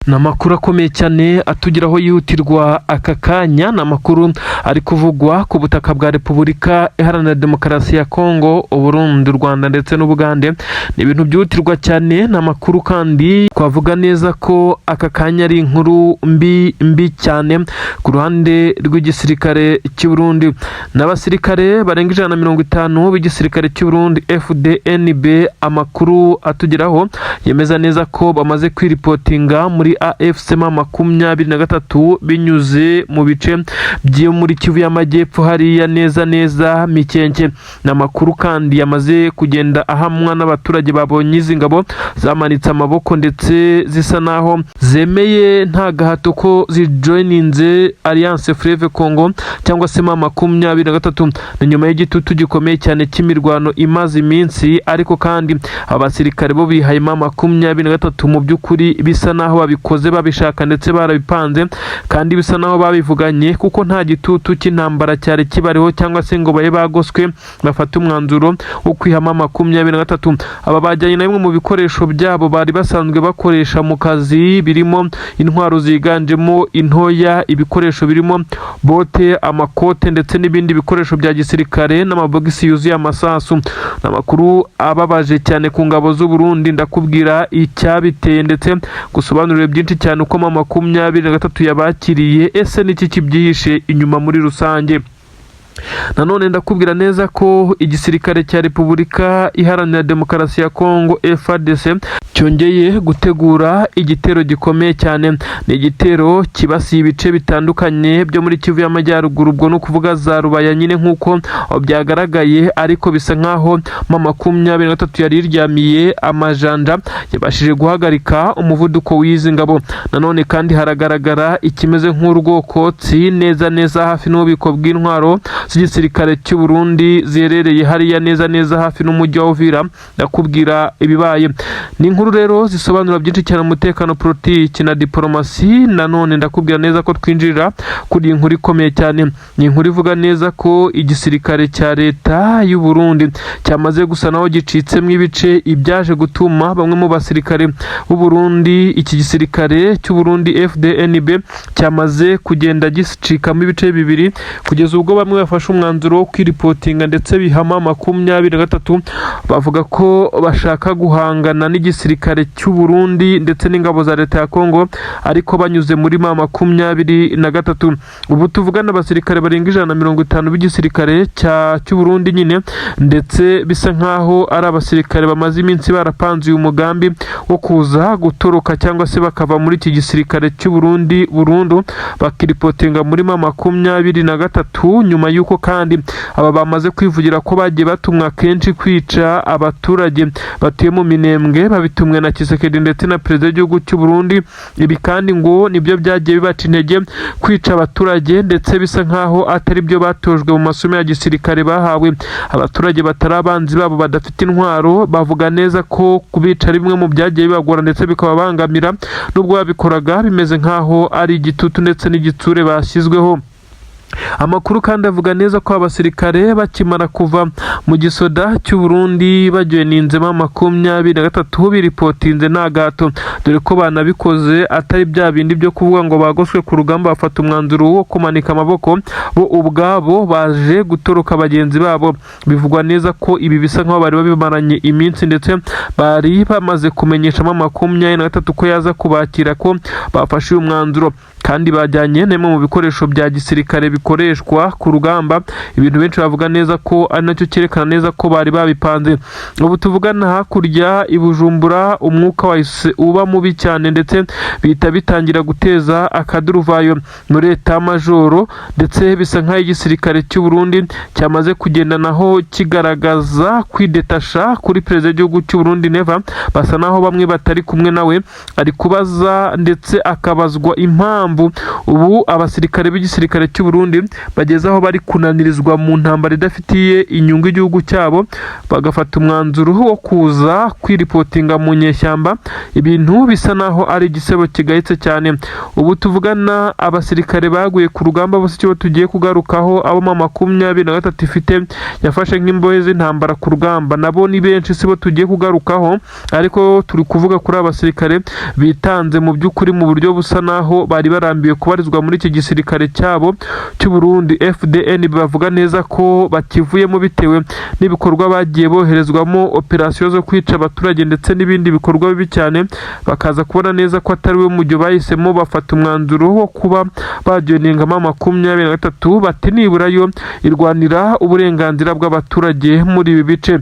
Namakuru akomeye cyane atugiraho yihutirwa aka kanya, namakuru ari kuvugwa ku butaka bwa Repubulika Iharanira Demokarasi ya Kongo, Uburundi, Rwanda ndetse n'Ubugande. Ni ibintu byihutirwa cyane, namakuru kandi twavuga neza ko aka kanya ari inkuru mbi cyane ku ruhande rw'igisirikare cy'u Burundi. N'abasirikare barenga 150 b'igisirikare cy'u Burundi FDNB, amakuru atugeraho yemeza neza ko bamaze kwiripotinga muri AFC 23 binyuze mu bice byo muri Kivu y'Amajyepfo hariya neza Mikenke. N'amakuru kandi yamaze kugenda ahamwa n'abaturage babonye izi ngabo zamanitse amaboko ndetse zisa naho zemeye nta gahato ko zijoininze Alliance Fleuve Congo cyangwa se 23. Ni nyuma y'igitutu gikomeye cyane cy'imirwano imaze iminsi, ariko kandi abasirikare bo bihaye 23 mu by'ukuri bisa naho babikoze babishaka ndetse barabipanze kandi bisa naho babivuganye, kuko nta gitutu cy'intambara cyari kibariho cyangwa se ngo baye bagoswe bafata umwanzuro wo kwihama 23. Aba bajyanye na bimwe mu bikoresho byabo bari basanzwe bakoresha mu kazi, birimo intwaro ziganjemo intoya, ibikoresho birimo bote, amakote ndetse n'ibindi bikoresho bya gisirikare n'amabogisi yuzuye amasasu. N'amakuru ababaje cyane ku ngabo z'u Burundi, ndakubwira icyabiteye ndetse gusobanurira byinshi cyane uko 23 yabakiriye, ese niki kibyihishe inyuma muri rusange. Nanone ndakubwira neza ko igisirikare cya Repubulika Iharanira Demokarasi ya Kongo FARDC cyongeye gutegura igitero gikomeye cyane. Ni igitero kibasiye ibice bitandukanye byo muri Kivu y'Amajyaruguru, ubwo no kuvuga za Rubaya nyine nk'uko byagaragaye, ariko bisa nkaho 23 yari iryamiye amajanja yabashije guhagarika umuvuduko w'izi ngabo. Nanone kandi haragaragara ikimeze nk'urwokotsi neza hafi n'ububiko bw'intwaro z'igisirikare cy'u Burundi ziherereye hariya neza hafi n'umujyi wa Uvira. Ndakubwira ibibaye ni inkuru rero zisobanura byinshi cyane umutekano, politiki na diplomasi. Nanone ndakubwira neza ko twinjirira kuri inkuru ikomeye cyane. Ni inkuru ivuga neza ko igisirikare cya leta y'u Burundi cyamaze gusa naho gicitsemo ibice, ibyaje gutuma bamwe mu basirikare b'u Burundi, iki gisirikare cy'u Burundi FDNB cyamaze kugenda gicikamo ibice bibiri, kugeza ubwo bamwe bafashe umwanzuro wo kwiripotinga ndetse bihama 23. bavuga ko bashaka guhangana n'igisirikare cy'u Burundi ndetse n'ingabo za leta ya Kongo, ariko banyuze muri 23. Ubu tuvugana abasirikare barenga 150 b'igisirikare cy'u Burundi nyine, ndetse bisa nkaho ari abasirikare bamaze iminsi barapanze uyu mugambi wo kuza gutoroka cyangwa se bakava muri iki gisirikare cy'u Burundi burundu bakiripotinga muri 23, nyuma yuko kandi aba bamaze kwivugira ko bagiye batumwa kenshi kwica abaturage batuye mu Minembwe, babitumwe na Kisekedi ndetse na perezida w'igihugu cy'u Burundi. Ibi kandi ngo nibyo byagiye bibaca intege kwica abaturage, ndetse bisa nkaho atari byo batojwe mu masomo ya gisirikare bahawe. Abaturage batarabanzi babo badafite intwaro bavuga neza ko kubica ari bimwe mu byagiye bibagora ndetse bikababangamira, nubwo babikoraga bimeze nkaho ari igitutu ndetse n'igitsure bashyizweho. Amakuru kandi avuga neza ko abasirikare bakimara kuva mu gisoda cy'u Burundi bajoininze 23 biripotinze nta gato, dore ko banabikoze atari bya bindi byo kuvuga ngo bagoswe ku rugamba bafata umwanzuro wo kumanika amaboko, bo ubwabo baje gutoroka bagenzi babo. Bivugwa neza ko ibi bisa nkaho bari babimaranye iminsi, ndetse bari bamaze kumenyesha 23 ko yaza kubakira ko bafashe uyu mwanzuro, kandi bajyanye nemwe mu bikoresho bya gisirikare bikoreshwa ku rugamba. Ibintu benshi bavuga neza ko ari nacyo cyerekana neza ko bari babipanze. Ubu tuvugana hakurya i Bujumbura umwuka wahise uba mubi cyane, ndetse bihita bitangira guteza akaduruvayo muri leta majoro, ndetse bisa nkaho igisirikare cy'u Burundi cyamaze kugenda naho kigaragaza kwidetasha kuri perezida w'igihugu cy'u Burundi Neva. Basa naho bamwe batari kumwe nawe, ari kubaza ndetse akabazwa impamvu ubu abasirikare b'igisirikare cy'u Burundi bageze aho bari kunanirizwa mu ntambara idafitiye inyungu igihugu cyabo, bagafata umwanzuro wo kuza kwiripotinga mu nyeshyamba. Ibintu bisa naho ari igisebo kigayitse cyane. Ubu tuvugana abasirikare baguye ku rugamba bose cyo tugiye kugarukaho, abo 23 ifite yafashe nk'imbohe z'intambara ku rugamba, nabo ni benshi sibo tugiye kugarukaho, ariko turi kuvuga kuri abasirikare bitanze mu by'ukuri mu buryo busa naho bari barambiwe kubarizwa muri iki gisirikare cyabo cy'u Burundi. FDN bavuga neza ko bakivuyemo bitewe n'ibikorwa bagiye boherezwamo, operasiyo zo kwica abaturage ndetse n'ibindi bikorwa bibi cyane, bakaza kubona neza ko atari we mujyo bahisemo, bafata umwanzuro wo kuba bajoiningamo 23 bati nibura yo irwanira uburenganzira bw'abaturage muri ibi bice.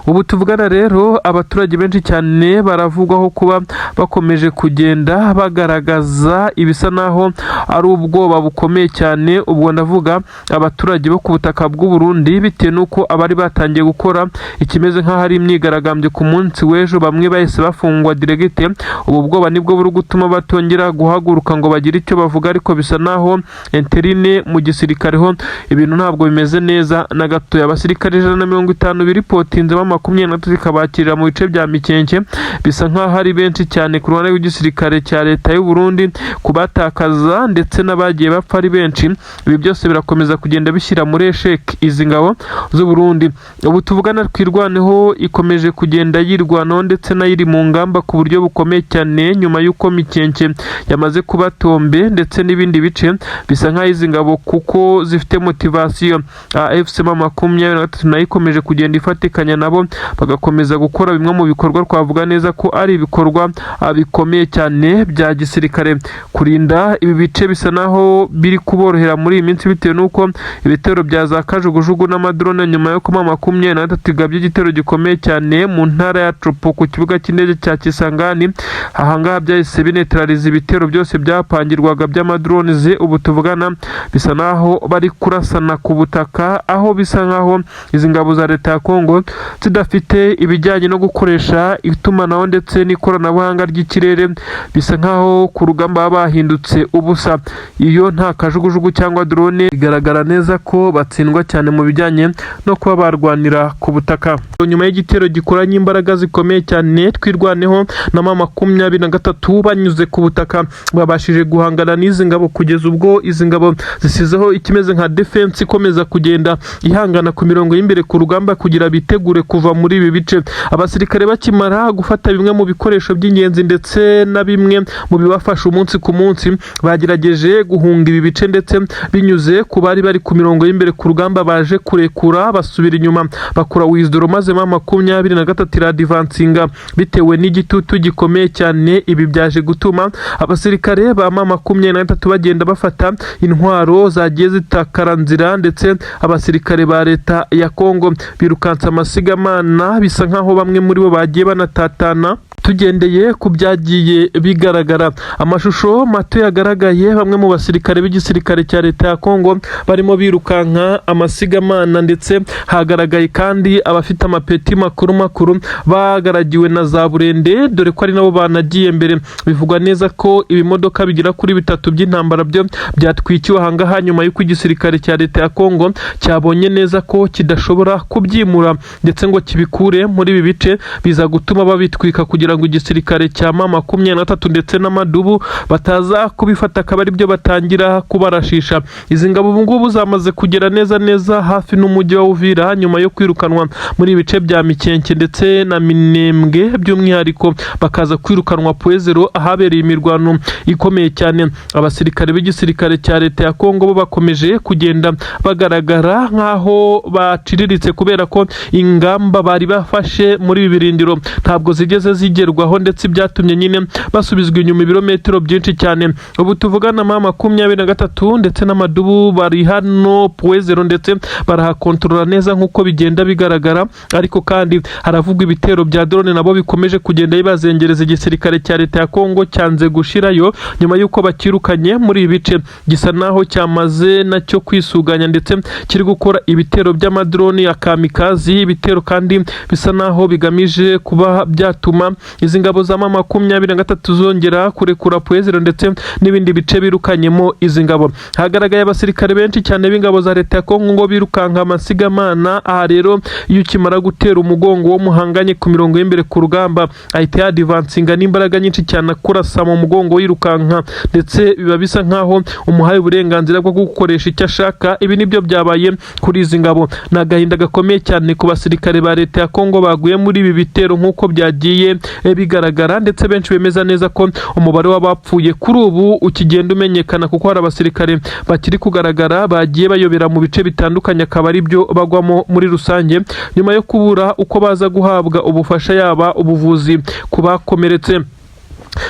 Ubu tuvugana rero abaturage benshi cyane baravugwaho kuba bakomeje kugenda bagaragaza ibisa naho ari ubwoba bukomeye cyane. Ubwo ndavuga abaturage bo ku butaka bw'u Burundi bitewe nuko abari batangiye gukora ikimeze nk'aho ari imyigaragambyo ku munsi w'ejo, bamwe bahise bafungwa diregite. Ubu bwoba nibwo buri gutuma batongera guhaguruka ngo bagire icyo bavuga, ariko bisa naho interine mu gisirikare ho ibintu ntabwo bimeze neza na gato. Abasirikare 150 biripotinze 23 kabakirira mu bice bya Mikenke, bisa nkaho ari benshi cyane ku ruhande rw'igisirikare cya leta y'u Burundi, kubatakaza ndetse n'abagiye bapfa ari benshi. Ibi byose birakomeza kugenda bishyira muri esheki izi ngabo z'u Burundi. Ubu tuvugana twirwaneho ikomeje kugenda yirwanaho ndetse nayiri mu ngamba ku buryo bukomeye cyane, nyuma y'uko Mikenke yamaze kuba tombe ndetse n'ibindi bice. Bisa nkaho izi ngabo kuko zifite motivation, AFC 23 nayo ikomeje kugenda ifatikanya nabo bagakomeza gukora bimwe mu bikorwa twavuga neza ko ari ibikorwa bikomeye cyane bya gisirikare. Kurinda ibi bice bisa naho biri kuborohera muri iyi minsi bitewe nuko ibitero bya za kajugujugu n'amadrone nyuma yo kuma 23 gabye igitero gikomeye cyane mu ntara ya Tropo ku kibuga cy'indege cya Kisangani. Ahangaha byahise binetraliza ibitero byose byapangirwaga by'amadrone ze. Ubu tuvugana bisa naho bari kurasana ku butaka, aho bisa nkaho izi ngabo za leta ya Kongo zidafite ibijyanye no gukoresha itumanaho ndetse n'ikoranabuhanga ry'ikirere. Bisa nkaho ku rugamba bahindutse ubusa. Iyo nta kajugujugu cyangwa drone, bigaragara neza ko batsindwa cyane mu bijyanye no kuba barwanira ku butaka. Nyuma y'igitero gikoranye imbaraga zikomeye cyane twirwaneho na 23 banyuze ku butaka, babashije guhangana n'izi ngabo kugeza ubwo izi ngabo zisizeho ikimeze nka defense ikomeza kugenda ihangana ku mirongo y'imbere ku rugamba kugira bitegure kuva muri ibi bice. Abasirikare bakimara gufata bimwe mu bikoresho by'ingenzi ndetse na bimwe mu bibafasha umunsi ku munsi, bagerageje guhunga ibi bice ndetse binyuze ku bari bari ku mirongo y'imbere ku rugamba, baje kurekura basubira inyuma bakora withdraw, maze 23 iradivansinga bitewe n'igitutu gikomeye cyane. Ibi byaje gutuma abasirikare ba 23 bagenda bafata intwaro zagiye zitakaranzira, ndetse abasirikare ba leta ya Kongo birukansa amasigamana. Bisa nkaho bamwe muri bo bagiye banatatana. Tugendeye ku byagiye bigaragara, amashusho mato yagaragaye bamwe mu basirikare b'igisirikare cya leta ya Kongo barimo birukanka amasigamana, ndetse hagaragaye kandi abafite amapeti makuru bagaragiwe na za burende, dore ko ari nabo banagiye mbere. Bivugwa neza ko ibimodoka bigira kuri 3 by'intambara byo byatwikiwe ahangaha nyuma y'uko igisirikare cya leta ya Kongo cyabonye neza ko kidashobora kubyimura ndetse ngo kibikure muri ibi bice, biza gutuma babitwika kugira ngo igisirikare cya 23 ndetse n'amadubu bataza kubifata, akaba ari byo batangira kubarashisha. Izi ngabo ubu ngubu zamaze kugera neza hafi n'umujyi wa Uvira nyuma yo kwirukanwa muri ibice bya Mikenke ndetse na Minembwe, by'umwihariko bakaza kwirukanwa Puezero ahabereye imirwano ikomeye cyane. Abasirikare b'igisirikare cya leta ya Kongo bo bakomeje kugenda bagaragara nkaho baciriritse kubera ko ingamba bari bafashe muri ibi birindiro ntabwo zigeze zigerwaho, ndetse byatumye nyine basubizwa inyuma ibirometero byinshi cyane. Ubu tuvugana 23 ndetse n'amadubu bari hano Puezero ndetse barahakontorora neza nk'uko bigenda bigaragara, ariko kandi haravugwa ibitero bya drone nabo bikomeje kugenda bibazengereza. Igisirikare cya leta ya Kongo cyanze gushirayo nyuma y'uko bakirukanye muri ibi bice, gisa naho cyamaze nacyo kwisuganya ndetse kiri gukora ibitero by'amadrone ya kamikazi. Ibitero kandi bisa naho bigamije kuba byatuma izi ngabo za 23 zongera kurekura Puezero ndetse n'ibindi bice birukanyemo izi ngabo. Hagaragaye abasirikare benshi cyane b'ingabo za leta ya Kongo ngo birukanka amasigamana. Aha rero iyo ukimara gutera umugongo wo muhanganye ku mirongo y'imbere ku rugamba, ahita yadivansinga n'imbaraga nyinshi cyane kurasa mu mugongo wirukanka, ndetse biba bisa nkaho umuhaye uburenganzira bwo gukoresha icyo ashaka. Ibi nibyo byabaye kuri izi ngabo. Ni agahinda gakomeye cyane ku basirikare abasirikare ba leta ya Kongo baguye muri ibi bitero nk'uko byagiye bigaragara, ndetse benshi bemeza neza ko umubare w'abapfuye kuri ubu ukigenda umenyekana, kuko hari abasirikare bakiri kugaragara bagiye bayobera mu bice bitandukanye, akaba ari byo bagwamo muri rusange nyuma yo kubura uko baza guhabwa ubufasha, yaba ubuvuzi ku bakomeretse.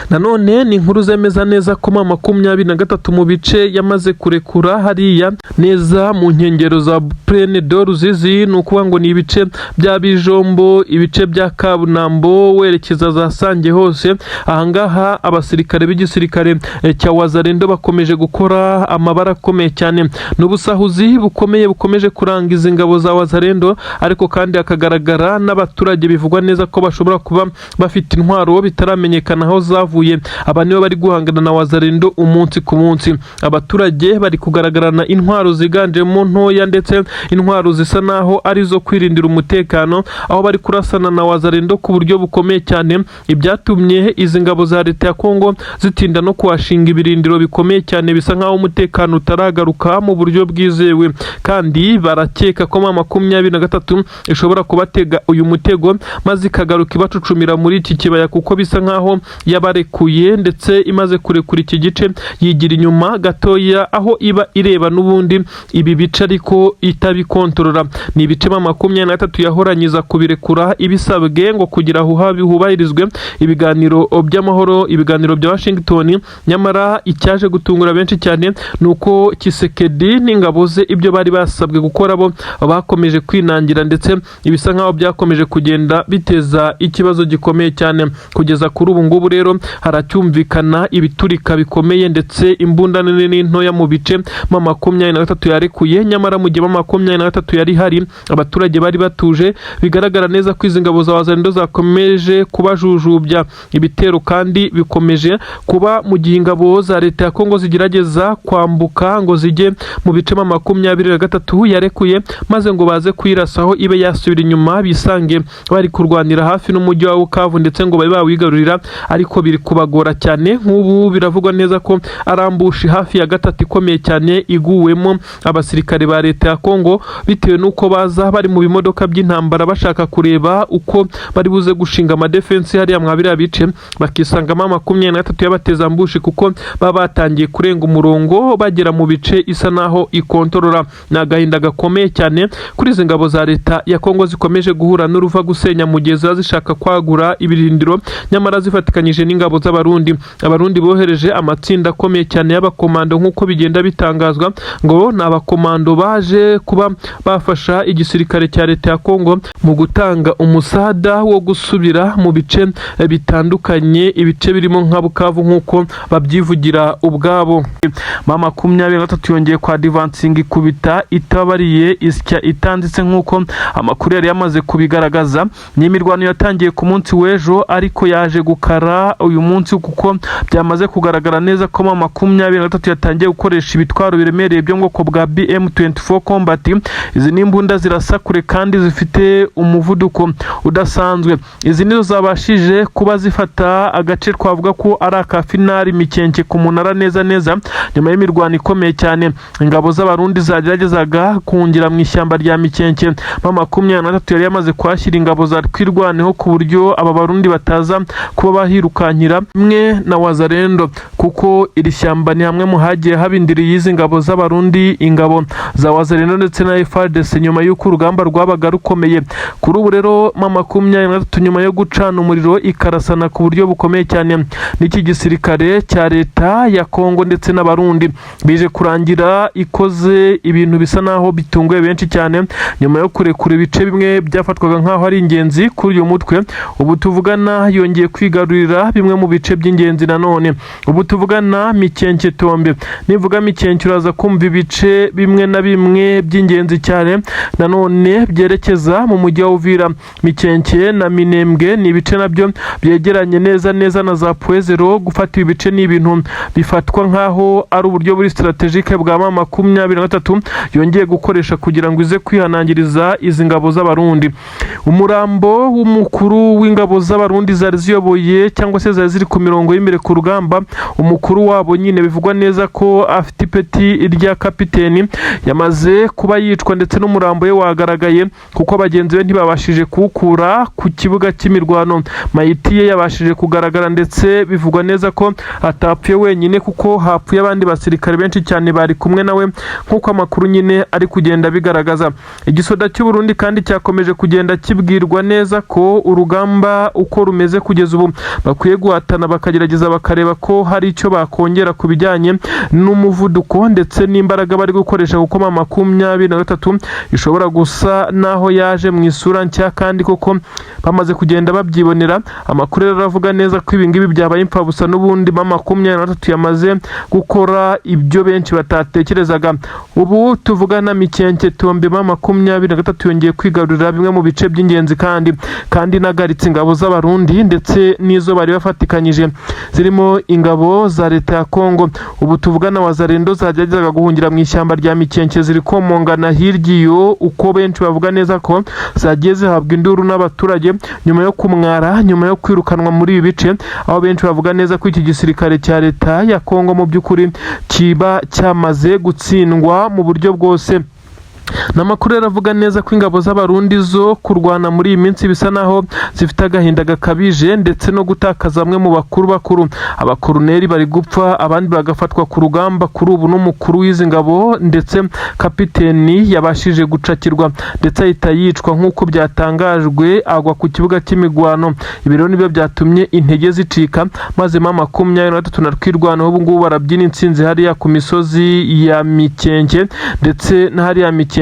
Nanone ni inkuru zemeza neza ko 23 mu bice yamaze kurekura hariya neza mu nkengero za Plaine de Ruzizi, ni ukuvuga ngo ni ibice bya Bijombo, ibice bya Kabunambo werekeza za Sange hose. Ahangaha abasirikare b'igisirikare cya Wazalendo bakomeje gukora amabara akomeye cyane, n'ubusahuzi bukomeje kuranga izi ngabo za Wazalendo, ariko kandi akagaragara n'abaturage bivugwa neza ko bashobora kuba bafite intwaro bitaramenyekana aho zavuye. Aba nibo bari guhangana na Wazalendo umunsi ku munsi. Abaturage bari kugaragarana intwaro ziganjemo ntoya, ndetse intwaro zisa naho ari zo kwirindira umutekano, aho bari kurasana na Wazalendo ku buryo bukomeye cyane, ibyatumye izi ngabo za leta ya Kongo zitinda no kuhashinga ibirindiro bikomeye cyane, bisa nkaho umutekano utaragaruka mu buryo bwizewe, kandi barakeka ko 23 ishobora kubatega uyu mutego maze ikagaruka ibacucumira muri iki kibaya, kuko bisa nkaho yabarekuye ndetse imaze kurekura iki gice yigira inyuma gatoya, aho iba ireba n'ubundi ibi bice ariko itabikontorora. Ni ibice 23 yahoranyiza kubirekura ibisabwe ngo kugira aho hubahirizwe ibiganiro by'amahoro, ibiganiro bya Washington. Nyamara icyaje gutungura benshi cyane nuko Kisekedi n'ingabo ze ibyo bari basabwe gukora bo bakomeje kwinangira, ndetse ibisa nkaho byakomeje kugenda biteza ikibazo gikomeye cyane. Kugeza kuri ubu ngubu rero haracyumvikana ibiturika bikomeye, ndetse imbunda nini n'intoya mu bice 23 yarekuye. Nyamara mu gihe 23 yari hari abaturage bari batuje, bigaragara neza ko izi ngabo za Wazalendo zakomeje kubajujubya. Ibitero kandi bikomeje kuba mu gihe ingabo za leta ya Kongo zigerageza kwambuka ngo zijye mu bice 23 yarekuye, maze ngo baze kwirasaho ibe yasubira inyuma, bisange bari kurwanira hafi n'umujyi wa Bukavu, ndetse ngo babe bawigarurira, ariko biri kubagora cyane. Nk'ubu biravugwa neza ko arambushi hafi ya gatatu ikomeye cyane iguwemo abasirikare ba leta ya Kongo, bitewe n'uko baza bari mu bimodoka by'intambara bashaka kureba uko bari buze gushinga amadefensi hariya mwabiriya bice, bakisangamo 23 y'abateza ambushi, kuko baba batangiye kurenga umurongo bagera mu bice isa naho ikontorora. Ni agahinda gakomeye cyane kuri izi ngabo za leta ya Kongo zikomeje guhura n'uruva gusenya mu gihe ziba zishaka kwagura ibirindiro, nyamara zifatikanyije n'ingabo z'abarundi. Abarundi bohereje amatsinda akomeye cyane y'abakomando, nk'uko bigenda bitangazwa ngo ni abakomando baje kuba bafasha igisirikare cya leta ya Kongo mu gutanga umusada wo gusubira mu bice bitandukanye, ibice birimo nka Bukavu nk'uko babyivugira ubwabo. 23 yongeye kwa advancing ikubita itabariye isya itanditse, nk'uko amakuru yari yamaze kubigaragaza. Ni imirwano yatangiye ku munsi w'ejo, ariko yaje gukara uyu munsi, kuko byamaze kugaragara neza ko 23 yatangiye gukoresha ibitwaro biremereye byo mu bwoko bwa BM24 Combat. Izi ni imbunda zirasakure kandi zifite umuvuduko udasanzwe. Izi nizo zabashije kuba zifata agace twavuga ko ari akafinari Mikenke ku munara neza nyuma y'imirwano ikomeye cyane. Ingabo z'abarundi zageragezaga kungira mu ishyamba rya Mikenke. 23 yari yamaze kwashyira ingabo za twirwaneho ku buryo aba barundi bataza kuba bahirukankira imwe na Wazalendo, kuko iri shyamba ni hamwe mu hagiye habindiriye izi ngabo z'abarundi, ingabo za Wazalendo ndetse na FARDC nyuma y'uko urugamba rwabaga rukomeye. Kuri ubu rero 23 nyuma yo gucana umuriro ikarasana ku buryo bukomeye cyane n'iki gisirikare cya leta ya Kongo ndetse n'abarundi, bije kurangira ikoze ibintu bisa naho bitunguye benshi cyane nyuma yo kurekura ibice bimwe byafatwaga nkaho ari ingenzi kuri uyu mutwe. Ubu tuvugana yongeye kwigarurira bimwe mu bice by'ingenzi. Nanone ubu tuvugana Mikenke Tombe, nivuga Mikenke uraza kumva ibice bimwe na bimwe by'ingenzi cyane nanone byerekeza mu mujyi wa Uvira. Mikenke na Minembwe ni ibice nabyo byegeranye neza na za Puezero. Gufata ibice ni ibintu bifatwa nkaho ari uburyo buri strategique bwa 23 yongeye gukoresha kugira ngo ize kwihanangiriza izi ngabo z'abarundi. Umurambo w'umukuru w'ingabo z'abarundi zari ziyoboye cyangwa se zari ziri ku mirongo y'imbere ku rugamba. Umukuru wabo nyine bivugwa neza ko afite ipeti rya kapiteni yamaze kuba yicwa ndetse n'umurambo we wagaragaye kuko abagenzi be ntibabashije kuwukura ku kibuga cy'imirwano. Mayiti ye yabashije kugaragara ndetse bivugwa neza ko atapfuye wenyine kuko hapfuye abandi basirikare benshi cyane bari kumwe nawe nk'uko amakuru nyine ari kugenda bigaragaza. Igisoda cy'u Burundi kandi cyakomeje kugenda kibwirwa neza ko urugamba uko rumeze kugeza ubu bakwiye guhatana bakagerageza bakareba ko hari icyo bakongera ku bijyanye n'umuvuduko ndetse n'imbaraga bari gukoresha kuko 23 ishobora gusa naho yaje mu isura nshya kandi koko bamaze kugenda babyibonera. Amakuru rero aravuga neza ko ibingibi byabaye impfabusa n'ubundi 23 yamaze gukora ibyo benshi batatekerezaga. Ubu tuvugana Mikenke Tombe 23 yongeye kwigarurira bimwe mu bice by'ingenzi kandi nagaritse ingabo z'abarundi ndetse n'izo bari bafatikanyije zirimo ingabo za leta ya Kongo. Ubu tuvugana Wazalendo zageragezaga guhungira mu ishyamba rya Mikenke ziri komongana hirya uko benshi bavuga neza ko zagiye zihabwa induru n'abaturage nyuma yo kumwara nyuma yo kwirukanwa muri ibi bice, aho benshi bavuga neza ko iki gisirikare cya leta ya Kongo mu by'ukuri kiba cyamaze gutsindwa mu buryo bwose. Namakuru yaravuga neza ko ingabo z'abarundi zo kurwana muri iyi minsi bisa naho zifite agahinda gakabije ndetse no gutakaza amwe mu bakuru. Abakoruneri bari gupfa abandi bagafatwa ku rugamba kuri ubu n'umukuru w'izi ngabo ndetse kapiteni yabashije gucakirwa ndetse ahita yicwa nk'uko byatangajwe agwa ku kibuga cy'imigwano. Ibi rero nibyo byatumye intege zicika maze 23 na twirwanaho ubu ngubu barabyina intsinzi hariya ku misozi ya Mikenke ndetse na hariya Mikenke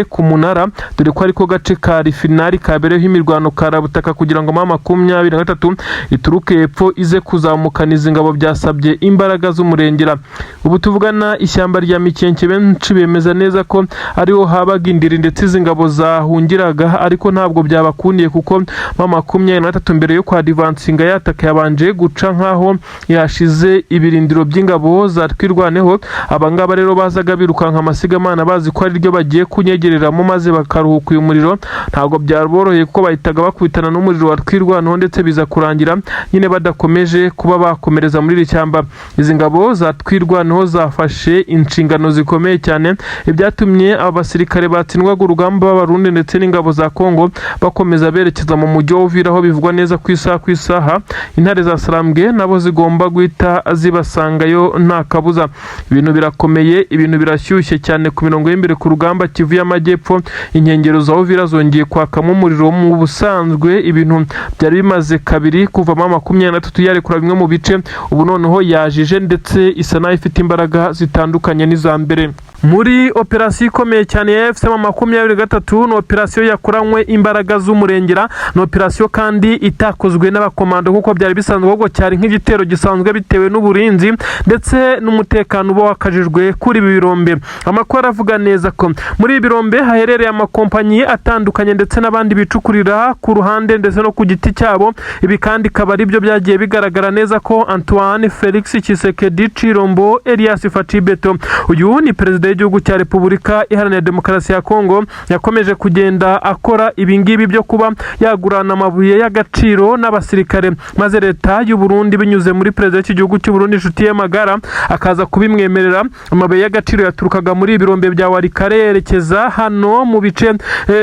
ku munara, dore ko ariko gace ka finali kabereho imirwano karabutaka kugira ngo 23 ituruke epfo ize kuzamukana izi ngabo byasabye imbaraga z'umurengera. Ubu tuvugana ishyamba rya Mikenke benshi bemeza neza ko ariho habaga indiri ndetse izi ngabo zahungiraga, ariko ntabwo byabakundiye kuko 23 mbere yo kwa advancinga yataka yabanje guca nkaho yashize ibirindiro by'ingabo za twirwaneho. Abangaba rero bazaga birukanka amasigamana bazi ko ari ryo bagiye kunyegereramo maze bakaruhuka uyu muriro. Ntabwo byaraboroheye kuko bahitaga bakubitana n'umuriro wa twirwanaho ndetse biza kurangira nyine badakomeje kuba bakomereza muri iri shyamba. Izi ngabo za twirwanaho zafashe inshingano zikomeye cyane, ibyatumye abasirikare batsindwaga urugamba b'abarundi ndetse n'ingabo za Kongo bakomeza berekeza mu mujyi wa Uvira, aho bivugwa neza ku isaha intare za Sarambwe nabo zigomba guhita zibasangayo nta kabuza. Ibintu birakomeye, ibintu birashyushye cyane ku mirongo y'imbere ku rugamba Kivu y'Amajyepfo. Inkengero za Uvira zongeye kwakamo umuriro mu busanzwe, ibintu byari bimaze kabiri kuva 23 yarekura bimwe mu bice, ubu noneho yajije ndetse isa nayo ifite imbaraga zitandukanye n'iza mbere. Muri operasiyo ikomeye cyane ya FCM 23 ni operasiyo yakoranywe imbaraga z'umurengera, ni operasiyo kandi itakozwe n'abakomando kuko byari bisanzwe ahubwo cyari nk'igitero gisanzwe bitewe n'uburinzi ndetse n'umutekano uba wakajijwe kuri ibi birombe. Amakuru avuga neza ko muri ibi birombe haherereye amakompanyi atandukanye ndetse n'abandi bicukurira ku ruhande ndetse no ku giti cyabo. Ibi kandi kaba ari byo byagiye bigaragara neza ko Antoine Felix Tshisekedi Chilombo Elias Fachibeto, uyu ni perezida w'igihugu cya Repubulika Iharanira Demokarasi ya Kongo, yakomeje kugenda akora ibingibi byo kuba yagurana amabuye y'agaciro n'abasirikare, maze leta y'u Burundi binyuze muri perezida w'igihugu cy'u Burundi inshuti ye magara akaza kubimwemerera. Amabuye y'agaciro yaturukaga muri ibirombe bya Warikare yerekeza hano mu bice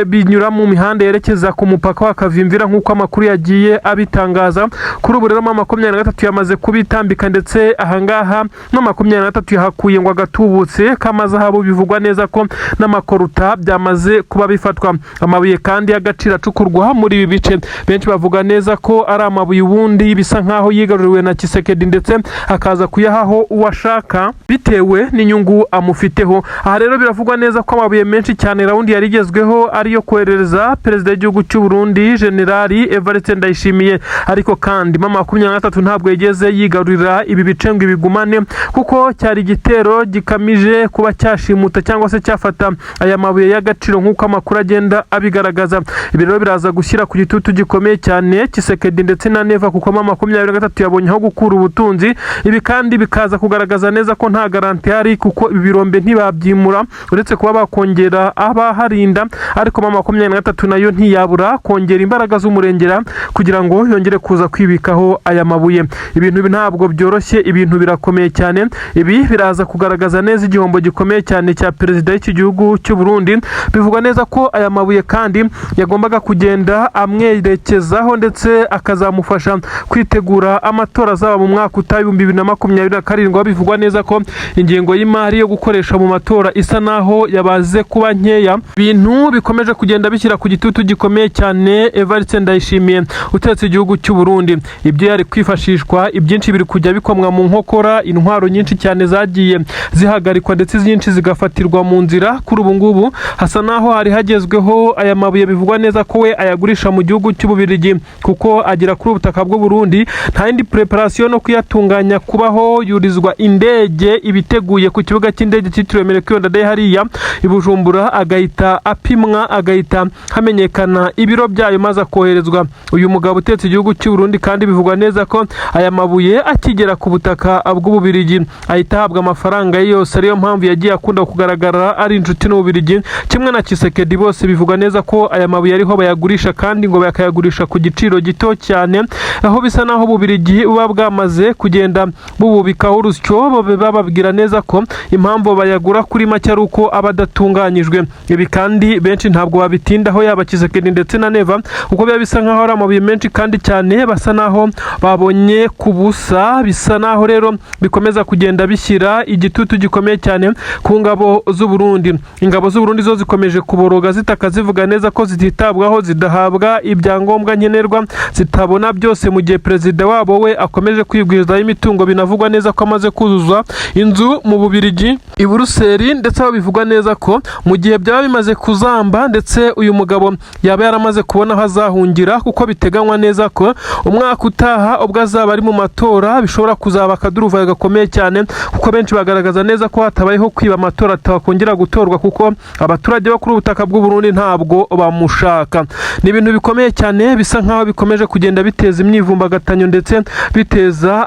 binyura mu mihanda yerekeza ku mupaka wa Kavimvira nk'uko amakuru yagiye abitangaza. Kuri ubu rero 23 yamaze kubitambika ndetse ahangaha 23 yahakuye ngo agatubutse k'amazahabu. Bivugwa neza ko n'amakoruta byamaze kuba bifatwa. Amabuye kandi y'agaciro acukurwa muri ibi bice benshi bavuga neza ko ari amabuye ubundi bisa nkaho yigaruriwe na Tshisekedi ndetse akaza kuyahaho uwashaka bitewe n'inyungu amufiteho. Aha rero biravugwa neza ko amabuye menshi cyane raundi yarigezweho ariyo kohereza perezida w'igihugu cy'u Burundi Generali Evariste Ndayishimiye, ariko kandi 23 ntabwo yigeze yigarurira ibi bice ngo ibigumane kuko cyari igitero gikamije kuba cyashimuta cyangwa se cyafata aya mabuye y'agaciro nk'uko amakuru agenda abigaragaza. Ibi rero biraza gushyira ku gitutu gikomeye cyane Tshisekedi ndetse na Neva kuko 23 yabonye aho gukura ubutunzi. Ibi kandi bikaza kugaragaza neza ko nta garanti hari kuko ibi birombe ntibabyimura uretse kuba bakongera abaharinda, ariko 23 nayo ntiyabura kongera imbaraga z'umurengera kugira ngo yongere kuza kwibikaho aya mabuye. Ibintu ntabwo byoroshye, ibintu birakomeye cyane. Ibi biraza kugaragaza neza igihombo gikomeye cyane cya perezida w'iki gihugu cy'u Burundi. Bivugwa neza ko aya mabuye kandi yagombaga kugenda amwerekezaho ndetse akazamufasha kwitegura amatora azaba mu mwaka utaha 2027. Bivugwa neza ko ingengo y'imari yo gukoresha mu matora isa naho yabaze kuba nkeya. Ibintu bikomeje kugenda bishyira ku gitutu gikomeye cyane Evariste Ndayishimiye utetse igihugu cy'u Burundi. Ibyo yari kwifashishwa ibyinshi biri kujya bikomwa mu nkokora, intwaro nyinshi cyane zagiye zihagarikwa ndetse nyinshi zigafatirwa mu nzira. Kuri ubu ngubu hasa naho hari hagezweho aya mabuye. Bivugwa neza ko we ayagurisha mu gihugu cy'Ububirigi kuko agira kuri ubutaka bw'u Burundi nta yindi preparation no kuyatunganya kubaho yurizwa indege ibiteguye ku kibuga cy'indege cyitiriwe Melchior Ndadaye hariya i Bujumbura, agahita apimwa, agahita hamenyekana ibiro byayo maze koherezwa uyu mugabo utetse igihugu cy'u Burundi. Kandi bivugwa neza ko aya mabuye akigera ku butaka bw'Ububirigi ahita ahabwa amafaranga yose. Ariyo mpamvu yagiye akunda kugaragara ari inshuti n'Ububirigi kimwe na Tshisekedi. Bose bivugwa neza ko aya mabuye ariho bayagurisha kandi ngo bakayagurisha ku giciro gito cyane, aho bisa naho Ububirigi buba bwamaze kugenda bububikaho urusyo. Bababwira neza ko impamvu bayagura kuri make ari uko aba adatunganyijwe. Ibi kandi benshi ntabwo babitindaho, yaba Tshisekedi ndetse na Neva, kuko biba bisa nkaho ari amabuye menshi kandi cyane basa naho babonye kubusa. Bisa naho rero bikomeza kugenda bishyira igitutu gikomeye cyane ku ngabo z'u Burundi. Ingabo z'u Burundi zo zikomeje kuboroga zitaka zivuga neza ko zititabwaho, zidahabwa ibyangombwa nkenerwa, zitabona byose, mu gihe perezida wabo we akomeje kwigwizaho imitungo. Binavugwa neza ko amaze kuzuza inzu mu Bubirigi i Buruseli, ndetse aho bivugwa neza ko mu gihe byaba bimaze kuzamba ndetse uyu mugabo yaba yaramaze kubona aho azahungira, kuko biteganywa neza ko umwaka utaha ubwo azaba ari mu matora bishobora kuzaba akaduruvayo gakomeye cyane, kuko benshi bagaragaza neza ko hatabayeho kwiba amatora atakongera gutorwa kuko abaturage bo kuri ubutaka bw'u Burundi ntabwo bamushaka. Ni ibintu bikomeye cyane bisa nkaho bikomeje kugenda biteza imyivumbagatanyo ndetse biteza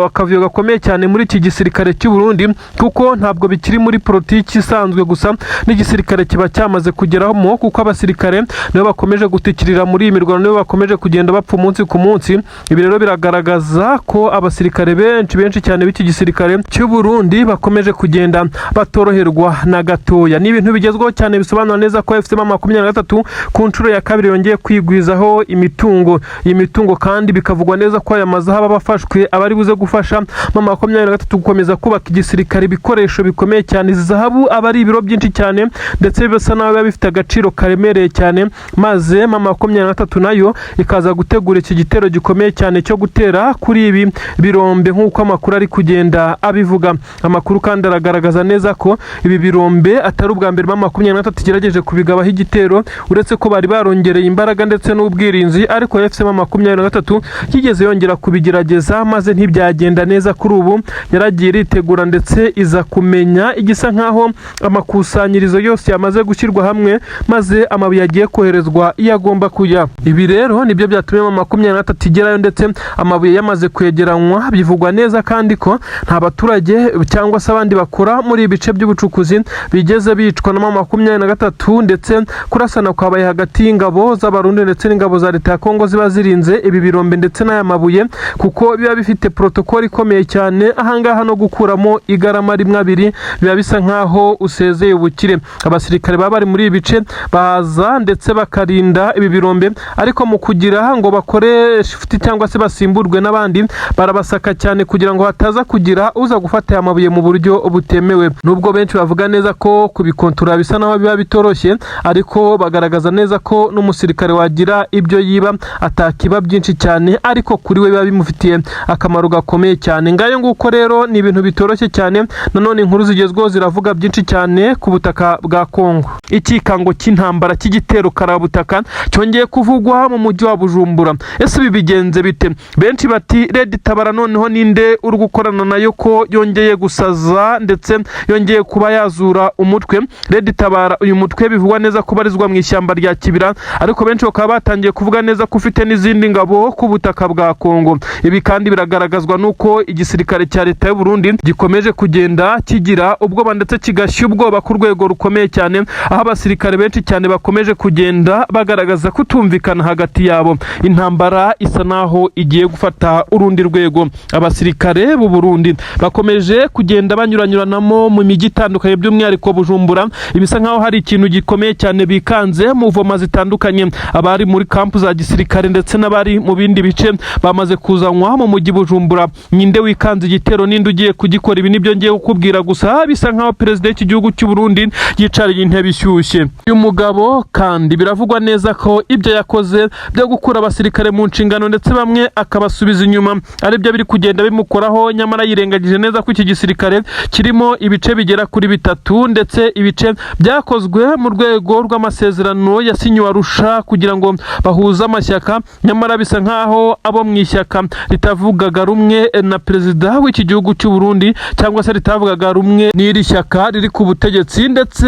akavuyo gakomeye cyane muri iki gisirikare cy'u Burundi, kuko ntabwo bikiri muri politiki isanzwe gusa, n'igisirikare kiba cyamaze kugeramo, kuko abasirikare nibo bakomeje gutikirira muri iyi mirwano, nibo bakomeje kugenda bapfa umunsi ku munsi. Ibi rero biragaragaza ko abasirikare benshi cyane b'iki gisirikare cy'u Burundi bakomeje kugenda batoroherwa na gatoya. Ni ibintu bigezweho cyane bisobanura neza ko FCM23 ku nshuro ya kabiri yongeye kwigwizaho imitungo. Iyi mitungo kandi bikavugwa neza ko aya mazaha bafashwe abari buze gufasha 23 gukomeza kubaka igisirikare ibikoresho bikomeye cyane. Zahabu abari ibiro byinshi cyane ndetse bisa naho biba bifite agaciro karemereye cyane, maze 23 nayo ikaza gutegura iki gitero gikomeye cyane cyo gutera kuri ibi birombe nk'uko amakuru ari kugenda abivuga. Amakuru kandi aragaragaza neza ko ibi birombe atari ubwa mbere 23 igerageje kubigabaho igitero, uretse ko bari barongereye imbaraga ndetse n'ubwirinzi, ariko FCM23 kigeze yongera kubigerageza maze ntibyagenda neza. Kuri ubu yaragiye iritegura ndetse iza kumenya igisa nkaho amakusanyirizo yose yamaze gushyirwa hamwe, maze amabuye agiye koherezwa iyo agomba kujya. Ibi rero nibyo byatumye 23 igerayo ndetse amabuye yamaze kwegeranywa. Bivugwa neza kandi ko nta baturage cyangwa se abandi bakora muri ibice by'ubucukuzi bigeze bicwa na 23, ndetse kurasana kwabaye hagati y'ingabo z'Abarundi ndetse n'ingabo za leta ya Kongo ziba zirinze ibi birombe ndetse n'aya mabuye, kuko biba bifite protokoli ikomeye cyane. Ahangaha no gukuramo igarama rimwe abiri biba bisa nkaho usezeye ubukire. Abasirikare baba bari muri ibice baza ndetse bakarinda ibi birombe, ariko mu kugira ngo bakore shift cyangwa se basimburwe n'abandi barabasaka cyane kugira ngo hataza kugira uza gufata aya mabuye mu buryo butemewe. Nubwo benshi bavuga neza ko kubikontorora bisa naho biba bitoroshye, ariko bagaragaza neza ko n'umusirikare wagira ibyo yiba atakiba byinshi cyane, ariko kuri we biba bimufitiye akamaro gakomeye cyane. Ngayo nguko rero ni ibintu bitoroshye cyane. Nanone inkuru zigezweho ziravuga byinshi cyane ku butaka bwa Kongo. Ikikango cy'intambara cy'igitero karabutaka cyongeye kuvugwa mu mujyi wa Bujumbura. Ese ibi bigenze bite? Benshi bati Red Tabara noneho ninde uri gukorana nayo ko yongeye gusaza ndetse yongeye kuba yazura umutwe. Red Tabara uyu mutwe bivugwa neza ko barizwa mu ishyamba rya Kibira, ariko benshi bakaba batangiye kuvuga neza ko ufite n'izindi ngabo ku butaka bwa Kongo. Ibi kandi biragaragazwa nuko igisirikare cya leta y'u Burundi gikomeje kugenda kigira ubwoba ndetse kigashya ubwoba ku rwego rukomeye cyane, aho abasirikare benshi cyane bakomeje kugenda bagaragaza kutumvikana hagati yabo. Intambara isa naho igiye gufata urundi rwego. Abasirikare b'u Burundi bakomeje kugenda banyuranyuranamo mu mijyi itandukanye, by'umwihariko Bujumbura. Ibisa nkaho hari ikintu gikomeye cyane bikanze mu voma zitandukanye. Abari muri kampu za gisirikare ndetse n'abari mu bindi bice bamaze kuzanwa mu mujyi Bujumbura. Ninde wikanze igitero, ninde ugiye kugikora? Ibi nibyo ngiye kukubwira. Gusa bisa nkaho perezida w'iki gihugu cy'u Burundi yicariye intebe ishyushye. Uyu mugabo kandi biravugwa neza ko ibyo yakoze byo gukura abasirikare mu nshingano ndetse bamwe akabasubiza inyuma ari byo biri kugenda bimukoraho, nyamara yirengagije neza ko iki gisirikare kirimo ibice bigera kuri 3 ndetse ibice byakozwe mu rwego rw'amasezerano yasinyiwe Arusha kugira ngo bahuze amashyaka, nyamara bisa nkaho abo mu ishyaka ritavugaga rumwe na perezida w'iki gihugu cy'u Burundi cyangwa se ritavugaga rumwe n'iri shyaka riri ku butegetsi ndetse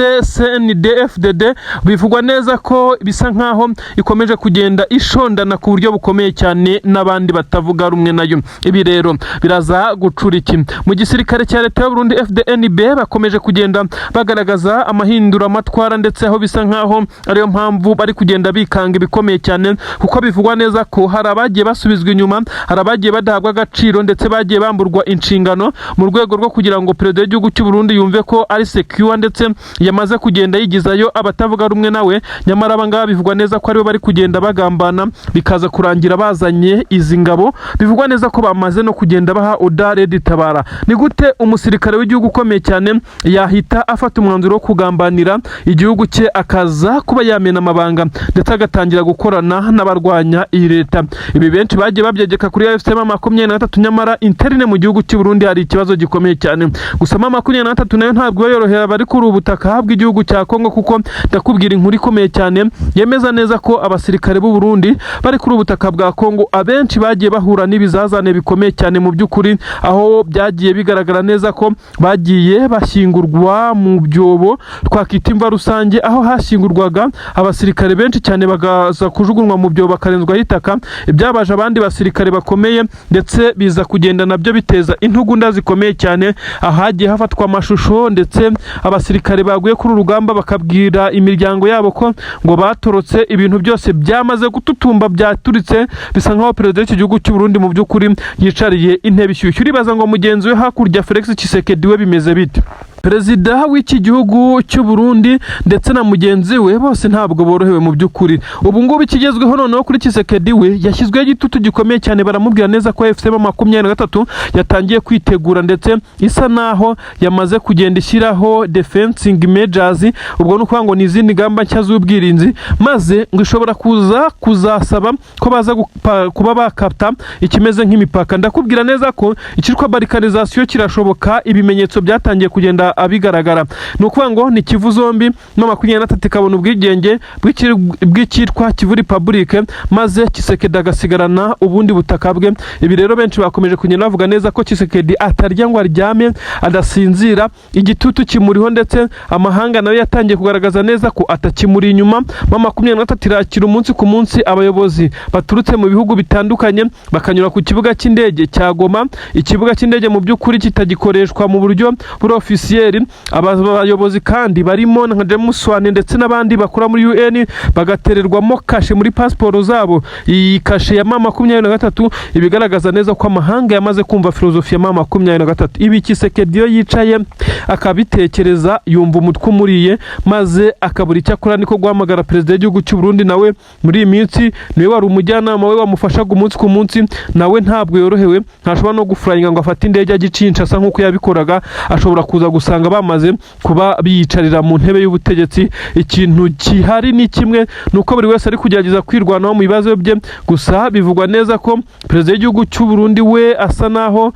CNDD-FDD, bivugwa neza ko bisa nkaho ikomeje kugenda ishondana ku buryo bukomeye cyane n'abandi batavuga rumwe nayo. Ibi rero biraza gucura iki? Mu gisirikare cya leta y'u Burundi FDNB bakomeje kugenda bagaragaza amahindura amatwara, ndetse aho bisa nkaho ariyo mpamvu bari kugenda bikanga ibikomeye cyane, kuko bivugwa neza ko hari abagiye basubizwa inyuma, hari abagiye badahabwa agaciro ndetse bagiye bamburwa inshingano mu rwego rwo kugira ngo perezida w'igihugu cy'u Burundi yumve ko ari secure ndetse yamaze kugenda yigizayo abatavuga rumwe nawe. Nyamara abangaba bivugwa neza ko aribo bari kugenda bagambana, bikaza kurangira bazanye izi ngabo. Bivugwa neza ko bamaze no kugenda baha oda Red Tabara. Ni gute umusirikare w'igihugu ukomeye cyane yahita afata umwanzuro wo kugambanira igihugu cye, akaza kuba yamena amabanga ndetse agatangira gukorana n'abarwanya iyi leta? Ibi benshi bagiye babyegeka kuri FCM23, nyamara interine mu gihugu cy'u Burundi hari ikibazo gikomeye cyane. Gusa M23 nayo ntabwo yorohera bari kuri ubutaka bw'igihugu cya Kongo, kuko ndakubwira inkuru ikomeye cyane yemeza neza ko abasirikare b'u Burundi bari kuri ubutaka bwa Kongo abenshi bagiye bahura n'ibizazane bikomeye cyane mu by'ukuri, aho byagiye bigaragara neza ko bagiye bashyingurwa mu byobo twakita imva rusange, aho hashyingurwaga abasirikare benshi cyane bagaza kujugunywa mu byobo bakarenzwaho itaka. Ibyabaje abandi basirikare bakomeye ndetse biza kugenda nabyo biteza intugunda zikomeye cyane, ahagiye hafatwa amashusho ndetse abasirikare baguye kuri urugamba bakabwira imiryango yabo ko ngo batorotse, ibintu byose byamaze gututumba byaturitse. Bisa nkaho perezida w'iki gihugu cy'u Burundi mu by'ukuri yicariye intebe ishyushye. Uribaza ngo mugenzi we hakurya Felix Tshisekedi we bimeze bite? Perezida w'iki gihugu cy'u Burundi ndetse na mugenzi we bose ntabwo borohewe mu by'ukuri. Ubu ngubu ikigezweho noneho kuri Tshisekedi we yashyizweho igitutu gikomeye cyane, baramubwira neza ko FCM23 yatangiye kwitegura ndetse isa naho yamaze kugenda ishyiraho defensing measures. Ubwo nuko ngo n'izindi ngamba nshya z'ubwirinzi, maze ngo ishobora kuzasaba ko baza kuba bakapta ikimeze nk'imipaka. Ndakubwira neza ko ikitwa balkanization kirashoboka, ibimenyetso byatangiye kugenda abigaragara. Nukuvuga ngo ni Kivu zombi M23 ikabona ubwigenge bw'ikitwa Kivu Republic, maze Tshisekedi agasigarana ubundi butaka bwe. Ibi rero benshi bakomeje kugenda bavuga neza ko Tshisekedi atarya ngo aryame adasinzira, igitutu kimuriho ndetse amahanga nayo yatangiye kugaragaza neza ko atakimuri inyuma. M23 irakira umunsi ku munsi abayobozi baturutse mu bihugu bitandukanye, bakanyura ku kibuga cy'indege cya Goma. Ikibuga cy'indege mu by'ukuri kitagikoreshwa mu buryo officiel. Abayobozi kandi barimo nka James Wane ndetse n'abandi bakora muri UN bagatererwamo kashe muri passport zabo. Iyi kashe ya M23 ibigaragaza neza ko amahanga yamaze kumva filozofi ya M23. Ibi Tshisekedi yo yicaye akabitekereza, yumva umutwe umuriye, maze akabura icyo akora, niko guhamagara perezida w'igihugu cy'u Burundi. Nawe muri iyi minsi niwe wari umujyanama we wamufashaga umunsi ku munsi, nawe ntabwo yorohewe, ntashobora no gufurayinga ngo afate indege agicinca asa nk'uko yabikoraga. Ashobora kuza gusanga bamaze kuba biyicarira mu ntebe y'ubutegetsi. Ikintu gihari ni kimwe, nuko buri wese ari kugerageza kwirwanaho mu bibazo bye. Gusa bivugwa neza ko perezida w'igihugu cy'u Burundi we asa naho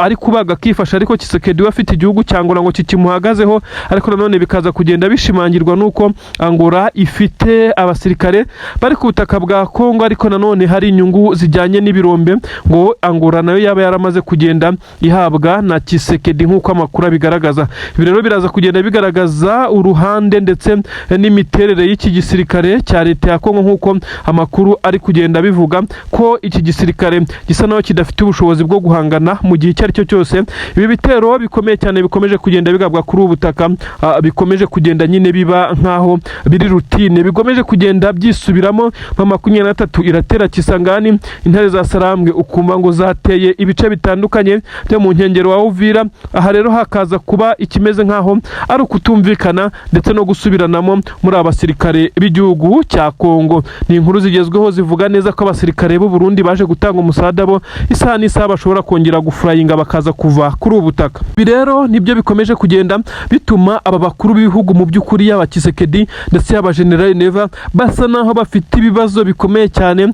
ari kubaga akifasha, ariko Tshisekedi we afite igihugu cyangwa ngo kikimuhagazeho. Ariko nanone bikaza kugenda bishimangirwa nuko Angola ifite abasirikare bari ku butaka bwa Kongo, ariko nanone hari inyungu zijyanye n'ibirombe ngo Angola nayo yaba yaramaze kugenda ihabwa na Tshisekedi nk'uko amakuru bigaragaza. Ibi rero biraza kugenda bigaragaza uruhande ndetse n'imiterere y'iki gisirikare cya leta ya Kongo, nk'uko amakuru ari kugenda bivuga ko iki gisirikare gisa naho kidafite ubushobozi bwo guhangana mu gihe icyo ari cyo cyose. Ibi bitero bikomeye cyane bikomeje kugenda bigabwa kuri ubu butaka, bikomeje kugenda nyine biba nkaho biri rutine, bigomeje kugenda byisubiramo. M23 iratera Kisangani, intare za Sarambwe ukumva ngo zateye ibice bitandukanye byo mu nkengero wa Uvira. Aha rero hakaza kuba ikimeze nkaho ari ukutumvikana ndetse no gusubiranamo muri abasirikare b'igihugu cya Kongo. Ni inkuru zigezweho zivuga neza ko abasirikare b'u Burundi baje gutanga umusada bo isaha n'isaha bashobora kongera gufurayinga bakaza kuva kuri ubu butaka. Ibi rero nibyo bikomeje kugenda bituma aba bakuru b'ibihugu mu by'ukuri yaba Tshisekedi ndetse yaba General Neva basa naho bafite ibibazo bikomeye cyane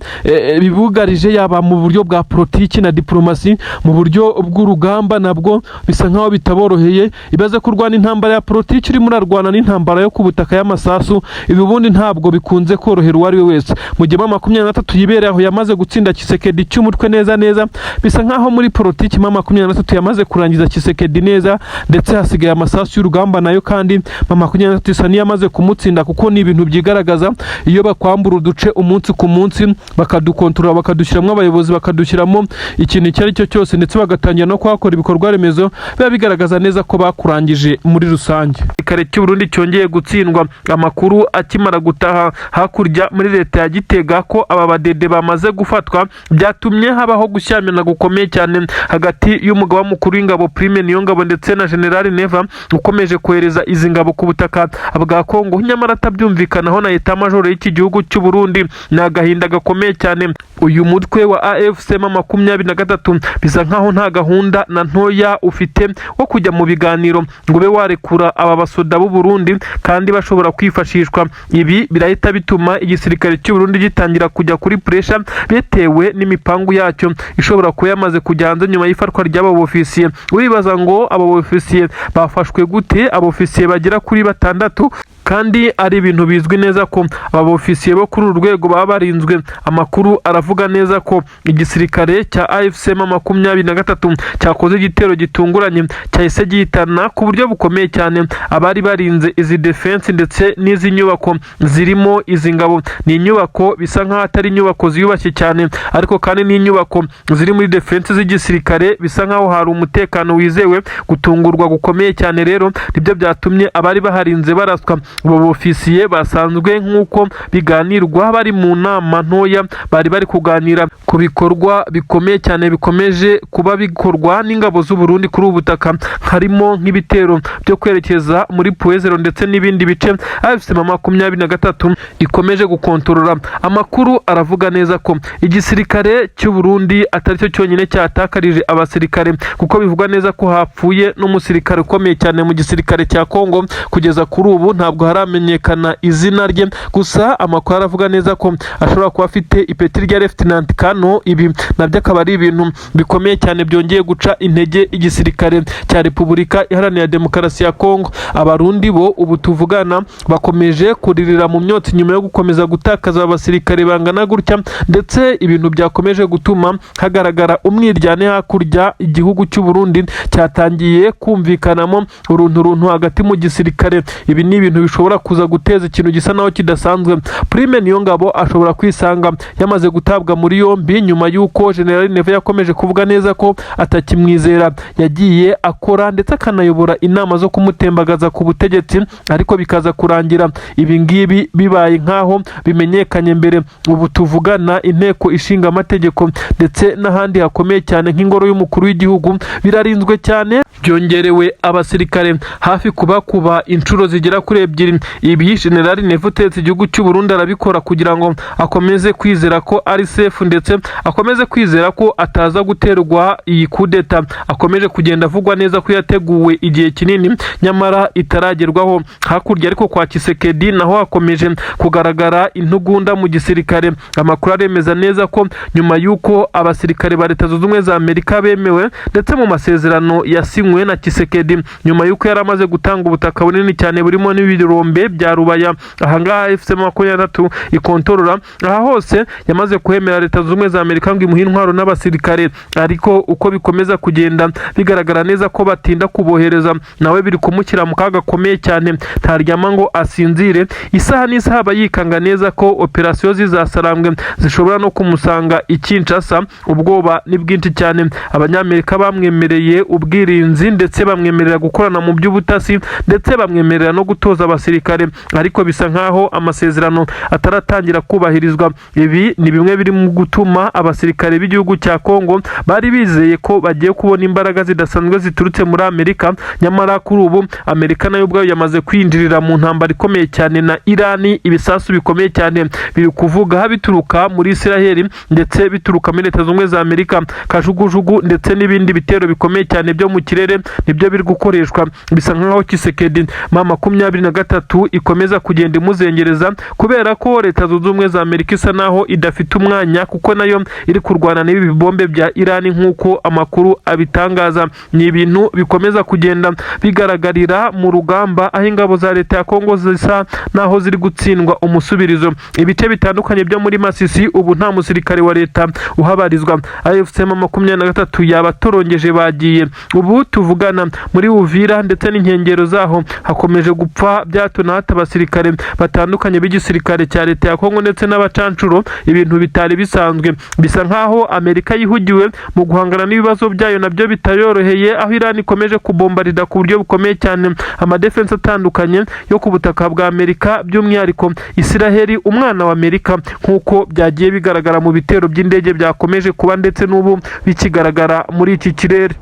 bibugarije, yaba mu buryo bwa politiki na diplomasi, mu buryo bw'urugamba nabwo bisa nkaho bitaboroheye. Ibaze kurwana intambara ya politiki iri murarwana n'intambara yo ku butaka y'amasasu, ibi ubundi ntabwo bikunze korohera uwari we wese. Mu gihe M23 yibereye aho yamaze gutsinda Tshisekedi cy'umutwe neza neza, bisa nkaho muri politiki M23 yamaze kurangiza Tshisekedi neza, ndetse hasigaye amasasu y'urugamba nayo kandi M23 isa niyamaze kumutsinda, kuko ni ibintu byigaragaza iyo bakwambura uduce umunsi ku munsi, bakadukontorora, bakadushyiramo abayobozi, bakadushyiramo ikintu icyo ari cyo cyose, ndetse bagatangira no kuhakora ibikorwa remezo, biba bigaragaza neza ko bakurangije muri rusange. Igisirikare cy'u Burundi cyongeye gutsindwa. Amakuru akimara gutaha hakurya muri leta ya Gitega ko aba badede bamaze gufatwa, byatumye habaho gushyamana gukomeye cyane hagati y'umugaba mukuru w'ingabo Prime Niyongabo ndetse na General Neva ukomeje kohereza izi ngabo ku butaka bwa Kongo, nyamara atabyumvikanaho na leta majoro y'iki gihugu cy'u Burundi. Ni agahinda gakomeye cyane. Uyu mutwe wa AFC M23 bisa nkaho nta gahunda na ntoya ufite wo kujya mu biganiro ngo be warekura aba basoda b'u Burundi kandi bashobora kwifashishwa. Ibi birahita bituma igisirikare cy'u Burundi gitangira kujya kuri pressure bitewe n'imipangu yacyo ishobora kuba yamaze kujya hanze nyuma y'ifatwa ry'aba ofisiye. Uribaza ngo aba ofisiye bafashwe gute? Aba ofisiye bagera kuri 6 kandi ari ibintu bizwi neza ko aba ofisiye bo kuri urwego baba barinzwe. Amakuru aravuga neza ko igisirikare cya AFC M23 cyakoze igitero gitunguranye cyahise gihitana ku buryo bukomeye cyane abari barinze izi defense ndetse n'izi nyubako zirimo izi ngabo. Ni inyubako bisa nkaho atari inyubako ziyubashye cyane, ariko kandi ni inyubako ziri muri defense z'igisirikare, bisa nkaho hari umutekano wizewe. Gutungurwa gukomeye cyane rero nibyo byatumye abari baharinze baraswa. Abo ofisiye basanzwe nk'uko biganirwa bari mu nama ntoya, bari kuganira ku bikorwa bikomeye cyane bikomeje kuba bikorwa n'ingabo z'u Burundi kuri ubu butaka, harimo nk'ibitero byo kwerekeza muri Puezero ndetse n'ibindi bice AFC M23 ikomeje gukontorora. Amakuru aravuga neza ko igisirikare cy'u Burundi atari cyo cyonyine cyatakarije abasirikare, kuko bivugwa neza ko hapfuye n'umusirikare ukomeye cyane mu gisirikare cya Kongo. Kugeza kuri ubu ntabwo haramenyekana izina rye, gusa amakuru aravuga neza ko ashobora kuba afite ipeti rya Lieutenant Kano. Ibi nabyo akaba ari ibintu bikomeye cyane byongeye guca intege igisirikare cya Repubulika Iharanira Demokarasi ya Kongo. Abarundi bo ubu tuvugana bakomeje kuririra mu myotsi nyuma yo gukomeza gutakaza abasirikare bangana gutya, ndetse ibintu byakomeje gutuma hagaragara umwiryane hakurya. Igihugu cy'u Burundi cyatangiye kumvikanamo uruntu hagati mu gisirikare. Ibi ni ibintu bishobora kuza guteza ikintu gisa naho kidasanzwe. Prime Niyongabo ashobora kwisanga yamaze gutabwa muri yombi nyuma y'uko General Neva yakomeje kuvuga neza ko atakimwizera. Yagiye akora ndetse akanayobora inama zo kumutembagaza ku butegetsi, ariko bikaza kurangira ibi ngibi bibaye nkaho bimenyekanye mbere. Ubu tuvugana inteko ishinga amategeko ndetse n'ahandi hakomeye cyane nk'ingoro y'umukuru w'igihugu birarinzwe cyane, byongerewe abasirikare hafi kuba inshuro zigera kuri 2. Ibi General Neva utetse igihugu cy'u Burundi arabikora kugira ngo akomeze kwizera ko ari safe, ndetse akomeze kwizera ko ataza guterwa iyi kudeta. Akomeje kugenda avugwa neza ko yateguwe igihe kinini nyamara itaragerwaho. Hakurya ariko kwa Tshisekedi naho hakomeje kugaragara intugunda mu gisirikare. Amakuru aremeza neza ko nyuma y'uko abasirikare ba Leta Zunze Ubumwe za Amerika bemewe ndetse mu masezerano yasinywe na Tshisekedi, nyuma y'uko yari amaze gutanga ubutaka bunini cyane burimo n'ibiro birombe bya Rubaya ahangaha FC23 ikontorora. Aha hose yamaze kuhemera Leta Zunze Ubumwe za Amerika ngo imuhe intwaro n'abasirikare, ariko uko bikomeza kugenda bigaragara neza ko batinda kubohereza nawe biri kumushyira mu kaga gakomeye cyane, ntaryama ngo asinzire. Isaha n'isaha bayikanga neza ko operasiyo zizasarambwe zishobora no kumusanga i Kinshasa. Ubwoba ni bwinshi cyane. Abanyamerika bamwemereye ubwirinzi ndetse bamwemerera gukorana mu by'ubutasi ndetse bamwemerera no gutoza abasirikare, ariko bisa nkaho amasezerano ataratangira kubahirizwa. Ibi ni bimwe biri mu gutuma abasirikare b'igihugu cya Kongo bari bizeye ko bagiye kubona imbaraga zidasanzwe ziturutse muri Amerika, nyamara kuri ubu Amerika nayo ubwayo yamaze kwinjirira mu ntambara ikomeye cyane na Irani. Ibisasu bikomeye cyane biri kuvuga bituruka muri Israel ndetse bituruka muri Leta Zunze Ubumwe za Amerika, kajugujugu ndetse n'ibindi bitero bikomeye cyane byo mu kirere nibyo biri gukoreshwa. Bisa nkaho Tshisekedi M23 ikomeza kugenda imuzengereza kubera ko Leta Zunze Ubumwe za Amerika isa naho idafite umwanya, kuko nayo iri kurwana n'ibi bibombe bya Irani nk'uko amakuru abitangaza. Ni ibintu bikomeza kugenda bigaragarira mu rugamba, aho ingabo za Leta ya Kongo zisa naho ziri gutsindwa umusubirizo. Ibice bitandukanye byo muri Masisi ubu nta musirikare wa leta uhabarizwa. AFC23 yabatorongeje bagiye. Ubu tuvugana muri Uvira ndetse n'inkengero zaho hakomeje gupfa byato na hata abasirikare batandukanye b'igisirikare cya Leta ya Kongo ndetse n'abacancuro, ibintu bitari bisanzwe. Bisa nkaho Amerika yihugiwe mu guhangana n'ibibazo byayo nabyo bitayoroheye, aho Irani ikomeje kubombarida ku buryo bukomeye cyane amadefense atandukanye yo ku butaka bwa Amerika, by'umwihariko Israel umwana wa Amerika, nk'uko byagiye bigaragara mu bitero by'indege byakomeje kuba ndetse n'ubu bikigaragara muri iki kirere.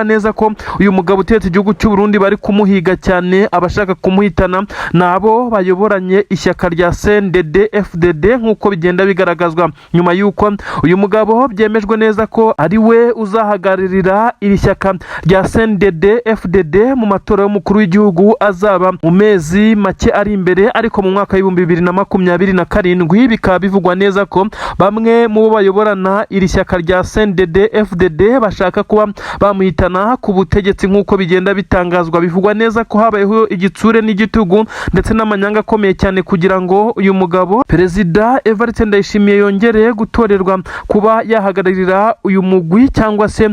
Neza ko uyu mugabo utetse igihugu cy'u Burundi bari kumuhiga cyane, abashaka kumuhitana nabo bayoboranye ishyaka rya CNDD-FDD nk'uko bigenda bigaragazwa, nyuma y'uko uyu mugabo byemejwe neza ko ari we uzahagararira iri shyaka rya CNDD-FDD mu matora y'umukuru w'igihugu azaba mu mezi make ari imbere, ariko mu mwaka w'ibihumbi 2027 bikaba bivugwa neza ko bamwe mu bo bayoborana iri shyaka rya CNDD-FDD bashaka kuba bamuhitana ku butegetsi. Nk'uko bigenda bitangazwa, bivugwa neza ko habayeho igitsure n'igitugu ndetse n'amanyanga akomeye cyane kugira ngo uyu mugabo Perezida Evariste Ndayishimiye yongere gutorerwa kuba yahagararira uyu mugwi cyangwa se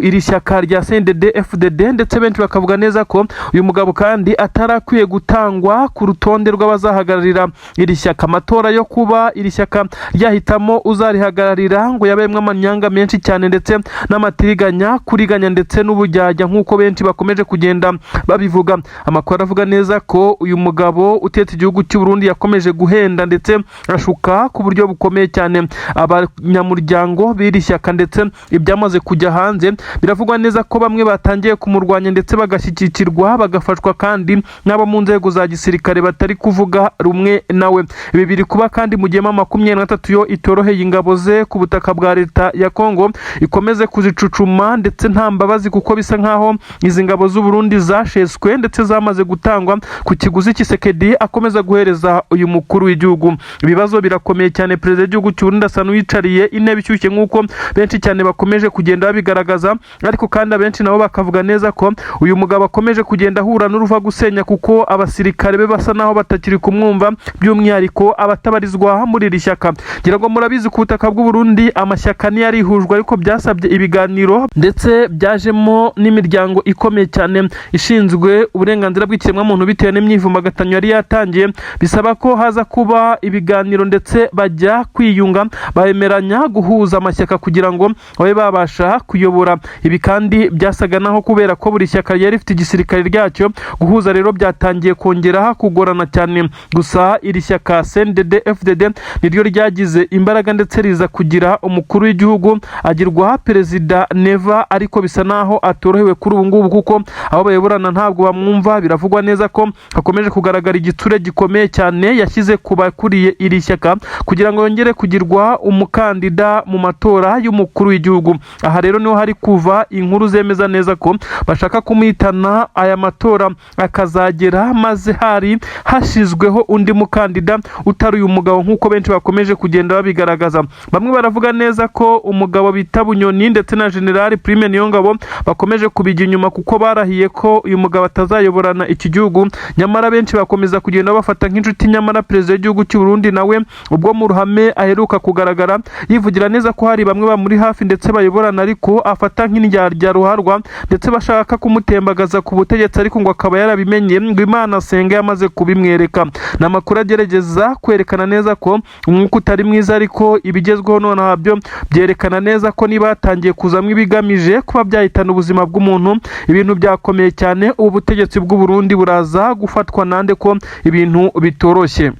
iri shyaka rya CNDD-FDD, ndetse benshi bakavuga neza ko uyu mugabo kandi atarakwiye gutangwa ku rutonde rw'abazahagararira iri shyaka. Amatora yo kuba iri shyaka ryahitamo uzarihagararira ngo yabayemo amanyanga menshi cyane ndetse n'amatiriganya, kuriganya ndetse n'ubujyajya nk'uko benshi bakomeje kugenda babivuga. Amakuru avuga neza ko uyu mugabo utetse igihugu cy'u Burundi yakomeje guhenda ndetse ashuka ku buryo bukomeye cyane abanyamuryango b'iri shyaka, ndetse ibyamaze kujya hanze biravugwa neza ko bamwe batangiye kumurwanya ndetse bagashyikirwa bagafashwa kandi n'abo mu nzego za gisirikare batari kuvuga rumwe nawe. Ibi biri kuba kandi mu gihe M23 yo itoroheye ingabo ze ku butaka bwa Leta ya Kongo ikomeze kuzicucuma ndetse nta mbabazi, kuko bisa nkaho izi ngabo z'u Burundi zasheswe ndetse zamaze gutangwa ku kiguzi Tshisekedi akomeza guhereza uyu mukuru w'igihugu. Ibibazo birakomeye cyane. Perezida w'igihugu cy'u Burundi asa n'uwicariye intebe ishyushye nk'uko benshi cyane bakomeje kugenda babigaragaza, ariko kandi abenshi nabo bakavuga neza ko uyu mugabo akomeje kugenda ahura n'uruva gusenya, kuko abasirikare be basa naho batakiri kumwumva, by'umwihariko abatabarizwa muri iri shyaka. Ngira ngo murabizi ku butaka bw'u Burundi amashyaka ni yarihujwe, ariko byasabye ibiganiro ndetse byajemo n'imiryango ikomeye cyane ishinzwe uburenganzira bw'ikiremwamuntu bitewe n'imyivumbagatanyo yari yatangiye. Bisaba ko haza kuba ibiganiro ndetse bajya kwiyunga, bayemeranya guhuza amashyaka kugira ngo babe babasha kuyobora. Ibi kandi byasaga naho kubera ko buri shyaka yari rifite igisirikare ryacyo, guhuza rero byatangiye kongera kugorana cyane. Gusa iri shyaka CNDD-FDD niryo ryagize imbaraga ndetse riza kugira umukuru w'igihugu agirwa perezida Neva, ariko bisa naho atorohewe kuri ubu ngubu kuko abo bayoborana ntabwo bamwumva. Biravugwa neza ko hakomeje kugaragara igitsure gikomeye cyane yashyize ku bakuriye iri shyaka kugira ngo yongere kugirwa umukandida mu matora y'umukuru w'igihugu. Aha rero niho hari kuva inkuru zemeza neza ko bashaka kumuhitana aya matora akazagera, maze hari hashyizweho undi mukandida utari uyu mugabo nk'uko benshi bakomeje kugenda babigaragaza. Bamwe baravuga neza ko umugabo bita Bunyoni ndetse na General Prime Niyongabo ko bakomeje kubijya inyuma kuko barahiye ko uyu mugabo atazayoborana iki gihugu. Nyamara benshi bakomeza kugenda bafata nk'inshuti. Nyamara perezida w'igihugu cy'u Burundi nawe ubwo mu ruhame aheruka kugaragara yivugira neza ko hari bamwe bamuri hafi ndetse bayoborana, ariko afata nk'indyarya ruharwa ndetse bashaka kumutembagaza ku butegetsi, ariko ngo akaba yarabimenye ngo Imana asenga yamaze kubimwereka. Ni amakuru agerageza kwerekana neza ko umwuka utari mwiza, ariko ibigezweho nonaha byo byerekana neza ko niba hatangiye kuzamwo ibigamije kuba byahitana ubuzima bw'umuntu, ibintu byakomeye cyane. Ubu butegetsi bw'u Burundi buraza gufatwa nande ko ibintu bitoroshye.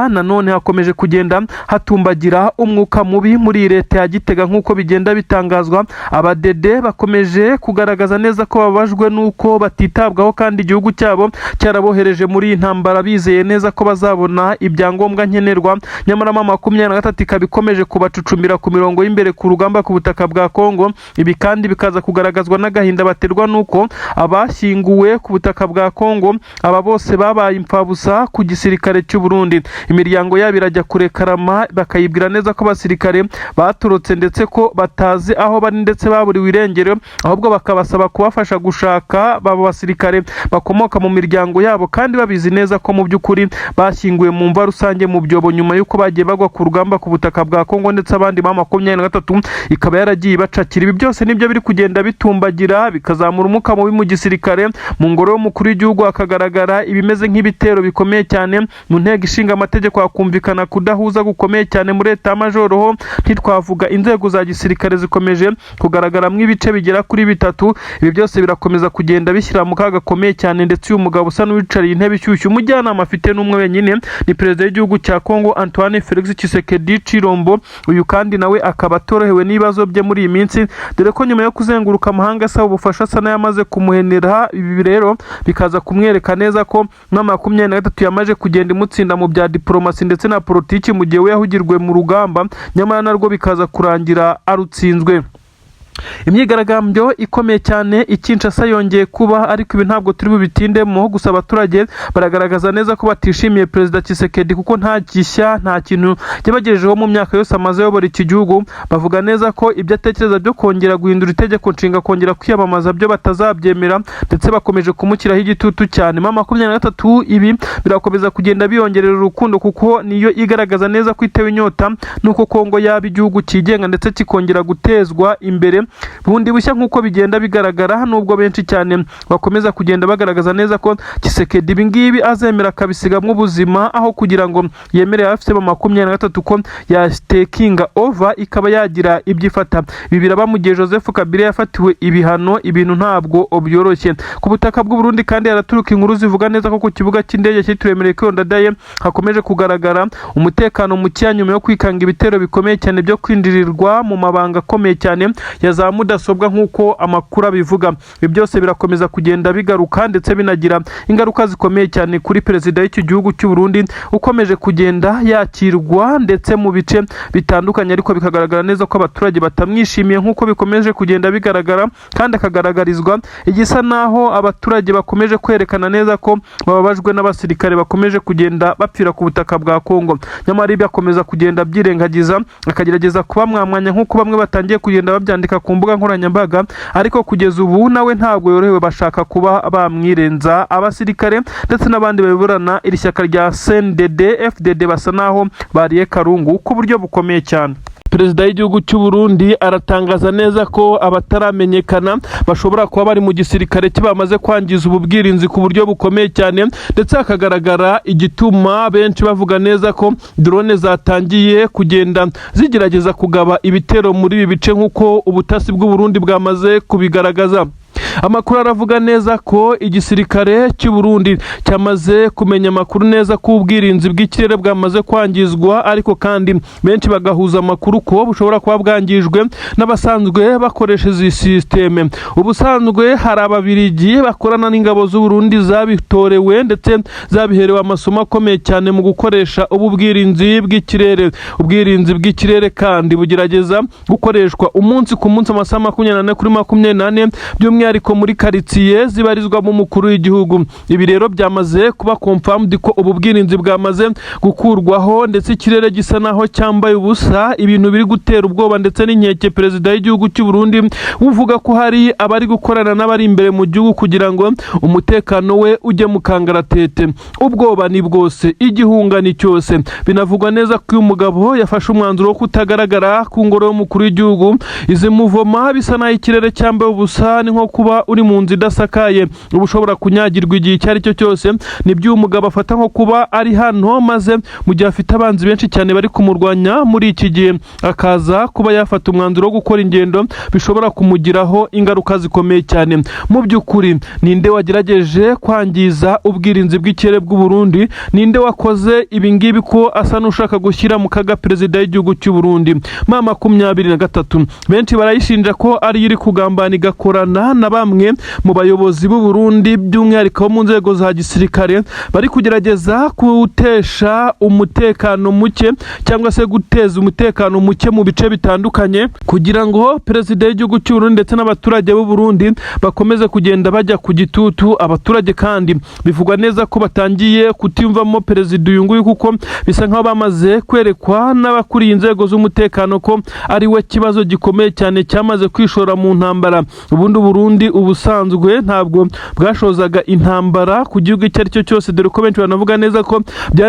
Nanone hakomeje kugenda hatumbagira umwuka mubi muri leta ya Gitega nk'uko bigenda bitangazwa. Abadede bakomeje kugaragaza neza ko babajwe n'uko batitabwaho kandi igihugu cyabo cyarabohereje muri iyi ntambara bizeye neza ko bazabona ibyangombwa nkenerwa. Nyamara mama 23 ikabikomeje kubacucumbira ku mirongo y'imbere ku rugamba ku butaka bwa Kongo. Ibi kandi bikaza kugaragazwa n'agahinda baterwa n'uko abashyinguwe ku butaka bwa Kongo aba bose babaye impfabusa ku gisirikare cy'u Burundi. Imiryango yabo irajya kurekarama bakayibwira neza ko abasirikare baturutse ndetse ko batazi aho bari ndetse baburiwe irengero, ahubwo bakabasaba kubafasha gushaka babo basirikare bakomoka mu miryango yabo, kandi babizi neza ko mu by'ukuri bashyinguwe mu mva rusange mu byobo nyuma y'uko bagiye bagwa ku rugamba ku butaka bwa Kongo, ndetse abandi ba 23 ikaba yaragiye bacakira. Ibi byose nibyo biri kugenda bitumbagira bikazamura umwuka mubi mu gisirikare. Mu ngoro y'umukuru w'igihugu hakagaragara ibimeze nk'ibitero bikomeye cyane. Mu ntego ishinga amategeko hakumvikana kudahuza gukomeye cyane muri leta majoro ho ntitwavuga. Inzego za gisirikare zikomeje kugaragaramo ibice bigera kuri 3. Ibi byose birakomeza kugenda bishyira mu kaga gakomeye cyane, ndetse uyu mugabo usa n'uwicariye intebe ishyushye umujyanama afite n'umwe wenyine ni perezida w'igihugu cya Kongo Antoine Felix Tshisekedi Chilombo. Uyu kandi nawe akaba atorohewe n'ibibazo bye muri iyi minsi, dore ko nyuma yo kuzenguruka amahanga asaba ubufasha asa n'ayamaze kumuhenera. Ibi rero bikaza kumwereka neza ko mama 23 yamaje kugenda imutsinda mu bya diplomasi ndetse na politiki mu gihe we yahugirwe mu rugamba, nyamara narwo bikaza kurangira arutsinzwe. Imyigaragambyo ikomeye cyane Kinshasa yongeye kuba, ariko ibi ntabwo turi bubitindemo. Gusa abaturage baragaragaza neza ko batishimiye perezida Tshisekedi kuko nta gishya nta kintu yabagejejeho mu myaka yose amaze ayobora iki gihugu. Bavuga neza ko ibyo atekereza byo kongera guhindura itegeko nshinga kongera kwiyamamaza byo batazabyemera, ndetse bakomeje kumukiraho igitutu cyane. mama 23 ibi birakomeza kugenda biyongerera urukundo kuko niyo igaragaza neza ko itewe inyota nuko Kongo yaba igihugu kigenga ndetse kikongera gutezwa imbere bundi bushya nk'uko bigenda bigaragara. Nubwo benshi cyane bakomeza kugenda bagaragaza neza ko Tshisekedi ibingibi azemera akabisigamwo ubuzima, aho kugira ngo yemere afite mama 23 ko yastekinga over ikaba yagira ibyifata. Ibi biraba mu gihe Joseph Kabila yafatiwe ibihano. Ibintu ntabwo byoroshye ku butaka bw'u Burundi, kandi yaraturuka inkuru zivuga neza ko ku kibuga cy'indege cyitiriwe Melchior Ndadaye hakomeje kugaragara umutekano muke nyuma yo kwikanga ibitero bikomeye cyane byo kwinjirirwa mu mabanga akomeye cyane ya za mudasobwa nk'uko amakuru abivuga. Ibi byose birakomeza kugenda bigaruka ndetse binagira ingaruka zikomeye cyane kuri perezida w'iki gihugu cy'u Burundi ukomeje kugenda yakirwa ndetse mu bice bitandukanye, ariko bikagaragara neza ko abaturage batamwishimiye nk'uko bikomeje kugenda bigaragara, kandi akagaragarizwa igisa naho abaturage bakomeje kwerekana neza ko bababajwe n'abasirikare bakomeje kugenda bapfira ku butaka bwa Kongo. Nyamara ibi akomeza kugenda byirengagiza akagerageza kuba mwamwanya nk'uko bamwe batangiye kugenda babyandika ku mbuga nkoranyambaga, ariko kugeza ubu nawe ntabwo yorohewe. Bashaka kuba bamwirenza abasirikare ndetse n'abandi bayoborana iri shyaka rya CNDD FDD basa naho bariye karungu ku buryo bukomeye cyane. Perezida w'igihugu cy'u Burundi aratangaza neza ko abataramenyekana bashobora kuba bari mu gisirikare bamaze kwangiza ububwirinzi ku buryo bukomeye cyane, ndetse hakagaragara igituma benshi bavuga neza ko drone zatangiye kugenda zigerageza kugaba ibitero muri ibi bice nk'uko ubutasi bw'u Burundi bwamaze kubigaragaza. Amakuru aravuga neza ko igisirikare cy'u Burundi cyamaze kumenya amakuru neza ko ubwirinzi bw'ikirere bwamaze kwangizwa, ariko kandi benshi bagahuza amakuru ko bushobora kuba bwangijwe n'abasanzwe bakoresha izi systeme. Ubusanzwe hari ababirigi bakorana n'ingabo z'u Burundi zabitorewe ndetse zabiherewe amasomo akomeye cyane mu gukoresha ubu bwirinzi bw'ikirere. Ubwirinzi bw'ikirere kandi bugerageza gukoreshwa umunsi ku munsi amasaha 24 kuri 24 by'umwihariko by'umwihariko muri karitsiye zibarizwa mu mukuru w'igihugu. Ibi rero byamaze kuba confirmed ko ubu bwirinzi bwamaze gukurwaho, ndetse ikirere gisa naho cyambaye ubusa, ibintu biri gutera ubwoba ndetse n'inkeke perezida w'igihugu cy'u Burundi uvuga ko hari abari gukorana n'abari imbere mu gihugu kugira ngo umutekano we ujye mu kangaratete. Ubwoba ni bwose, igihunga ni cyose. Binavugwa neza ko uyu mugabo yafashe umwanzuro wo kutagaragara ku ngoro y'umukuru w'igihugu. Izi muvoma bisa naho ikirere cyambaye ubusa, ni nko kuba uri mu nzu idasakaye uba ushobora kunyagirwa igihe icyo ari cyo cyose. Nibyo uyu mugabo afata nko kuba ari hano, maze mu gihe afite abanzi benshi cyane bari kumurwanya muri iki gihe, akaza kuba yafata umwanzuro wo gukora ingendo bishobora kumugiraho ingaruka zikomeye cyane. Mu by'ukuri ninde wagerageje kwangiza ubwirinzi bw'ikirere bw'u Burundi? Ninde wakoze ibi ngibi ko asa n'ushaka gushyira mu kaga perezida w'igihugu cy'u Burundi? M23 benshi barayishinja ko ari iri kugambana igakorana na bamwe mu bayobozi b'u Burundi, by'umwihariko mu nzego za gisirikare, bari kugerageza gutesha umutekano muke cyangwa se guteza umutekano muke mu bice bitandukanye, kugira ngo perezida w'igihugu cy'u Burundi ndetse n'abaturage b'u Burundi bakomeze kugenda bajya ku gitutu. Abaturage kandi bivugwa neza ko batangiye kutiyumvamo perezida uyu nguyu, kuko bisa nkaho bamaze kwerekwa n'abakuriye inzego z'umutekano ko ari we kibazo gikomeye cyane cyamaze kwishora mu ntambara. Ubundi Burundi ubusanzwe ntabwo bwashozaga intambara ku gihugu icyo ari cyo cyose, dore ko benshi banavuga neza ko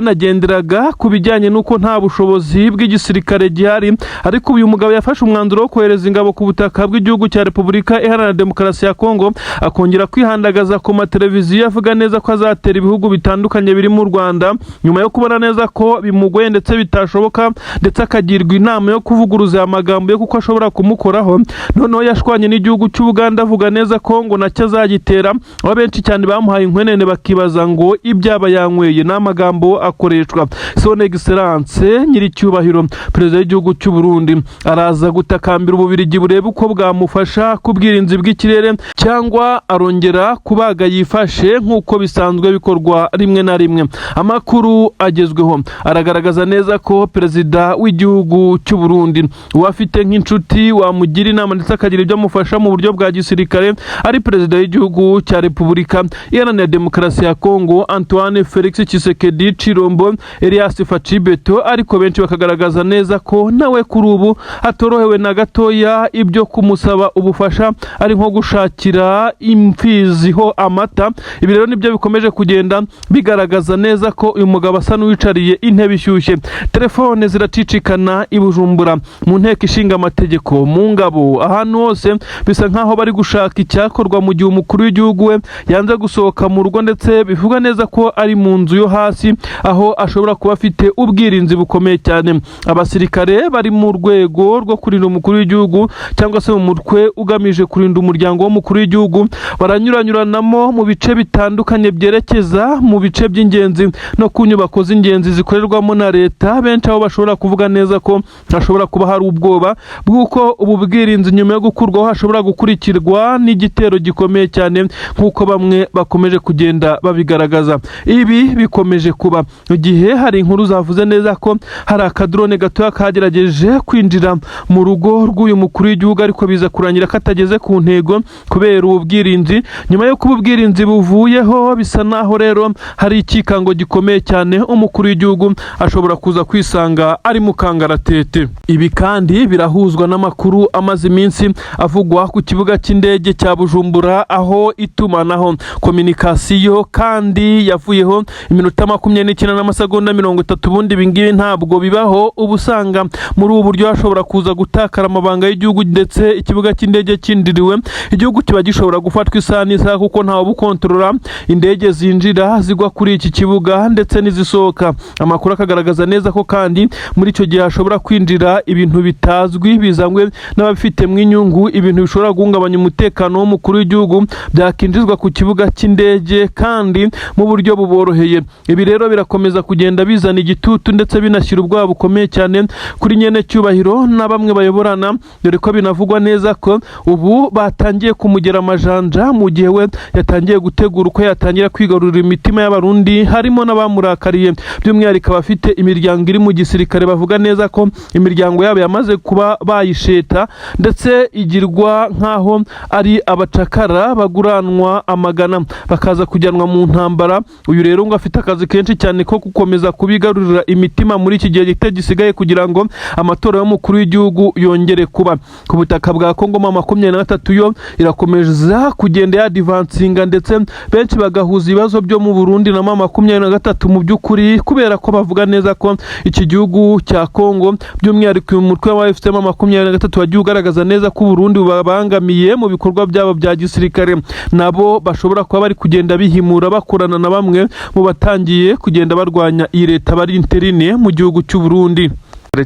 byanagenderaga ku bijyanye n'uko nta bushobozi bw'igisirikare gihari. Ariko uyu mugabo yafashe umwanzuro wo kohereza ingabo ku butaka bw'igihugu cya Repubulika Iharanira Demokarasi ya Kongo, akongera kwihandagaza ku mateleviziyo avuga neza ko azatera ibihugu bitandukanye birimo u Rwanda, nyuma yo kubona neza ko bimugoye ndetse bitashoboka, ndetse akagirwa inama yo kuvuguruza amagambo yo kuko ashobora kumukoraho. Noneho yashwanye n'igihugu cy'u Buganda avuga neza ko ngo nacyo azagitera, aho benshi cyane bamuhaye inkwenene bakibaza ngo ibyaba yanyweye n'amagambo akoreshwa. Son Excellence Nyiricyubahiro perezida w'igihugu cy'u Burundi araza gutakambira Ububirigi burebe uko bwamufasha ku bwirinzi bw'ikirere, cyangwa arongera kubaga yifashe nk'uko bisanzwe bikorwa rimwe na rimwe. Amakuru agezweho aragaragaza neza ko perezida w'igihugu cy'u Burundi uwafite nk'inshuti wamugira inama ndetse akagira ibyo amufasha mu buryo bwa gisirikare ari perezida w'igihugu cya Repubulika Iharanira Demokarasi ya Kongo Antoine Felix Tshisekedi Chilombo Elias Facibeto, ariko benshi bakagaragaza neza ko nawe kuri ubu atorohewe na gatoya. Ibyo kumusaba ubufasha ari nko gushakira imfizi ho amata. Ibi rero nibyo bikomeje kugenda bigaragaza neza ko uyu mugabo asa n'uwicariye intebe ishyushye. Telefone ziracicikana i Bujumbura, mu nteko ishinga amategeko, mu ngabo, ahantu hose bisa nkaho bari gushaka icyakorwa mu gihe umukuru w'igihugu we yanze gusohoka mu rugo, ndetse bivuga neza ko ari mu nzu yo hasi, aho ashobora kuba afite ubwirinzi bukomeye cyane. Abasirikare bari mu rwego rwo kurinda umukuru w'igihugu cyangwa se mu mutwe ugamije kurinda umuryango w'umukuru w'igihugu baranyuranyuranamo mu bice bitandukanye byerekeza mu bice by'ingenzi no ku nyubako z'ingenzi zikorerwamo na leta. Benshi aho bashobora kuvuga neza ko hashobora kuba hari ubwoba bw'uko ubu bwirinzi nyuma yo gukurwaho hashobora gukurikirwa n'igitero gikomeye cyane, nk'uko bamwe bakomeje kugenda babigaragaza. Ibi bikomeje kuba mu gihe hari inkuru zavuze neza ko hari akadrone gatoya kagerageje kwinjira mu rugo rw'uyu mukuru w'igihugu, ariko biza kurangira katageze ku ntego kubera ubu bwirinzi. Nyuma yo kuba ubwirinzi buvuyeho, bisa naho rero hari ikikango gikomeye cyane, umukuru w'igihugu ashobora kuza kwisanga ari mu kangaratete. Ibi kandi birahuzwa n'amakuru amaze iminsi avugwa ku kibuga cy'indege cya Bujumbura, aho itumanaho kominikasiyo kandi yavuyeho iminota 29 n'amasegonda 30. Ubundi ibingibi ntabwo bibaho, ubu usanga muri ubu buryo hashobora kuza gutakara amabanga y'igihugu, ndetse ikibuga cy'indege kindiriwe igihugu kiba gishobora gufatwa isaha n'isaha, kuko ntawe bukontorora indege zinjira zigwa kuri iki kibuga ndetse n'izisohoka. Amakuru akagaragaza neza ko kandi muri icyo gihe hashobora kwinjira ibintu bitazwi bizanywe n'abafitemo inyungu, ibintu bishobora guhungabanya umutekano w'umukuru w'igihugu byakinjizwa ku kibuga cy'indege kandi mu buryo buboroheye. Ibi rero birakomeza kugenda bizana igitutu ndetse binashyira ubwoba bukomeye cyane kuri nyene cyubahiro na bamwe bayoborana, dore ko binavugwa neza ko ubu batangiye kumugera amajanja mu gihe we yatangiye gutegura uko yatangira kwigarurira imitima y'abarundi, harimo n'abamurakariye, by'umwihariko abafite imiryango iri mu gisirikare. Bavuga neza ko imiryango yabo yamaze kuba bayisheta ndetse igirwa nkaho ari abacakara baguranwa amagana bakaza kujyanwa mu ntambara. Uyu rero ngo afite akazi kenshi cyane ko gukomeza kubigarurira imitima muri iki gihe gito gisigaye kugira ngo amatora y'umukuru w'igihugu yongere kuba. Ku butaka bwa Kongo M23 yo irakomeza kugenda yadivansinga ndetse benshi bagahuza ibibazo byo mu Burundi na M23 mu by'ukuri, kubera ko bavuga neza ko iki gihugu cya Kongo by'umwihariko umutwe wa FCM M23 wagiye ugaragaza neza ko Burundi babangamiye mu bikorwa byabo bya gisirikare, nabo bashobora kuba bari kugenda bihimura bakorana na bamwe mu batangiye kugenda barwanya iyi leta bari interine mu gihugu cy'u Burundi.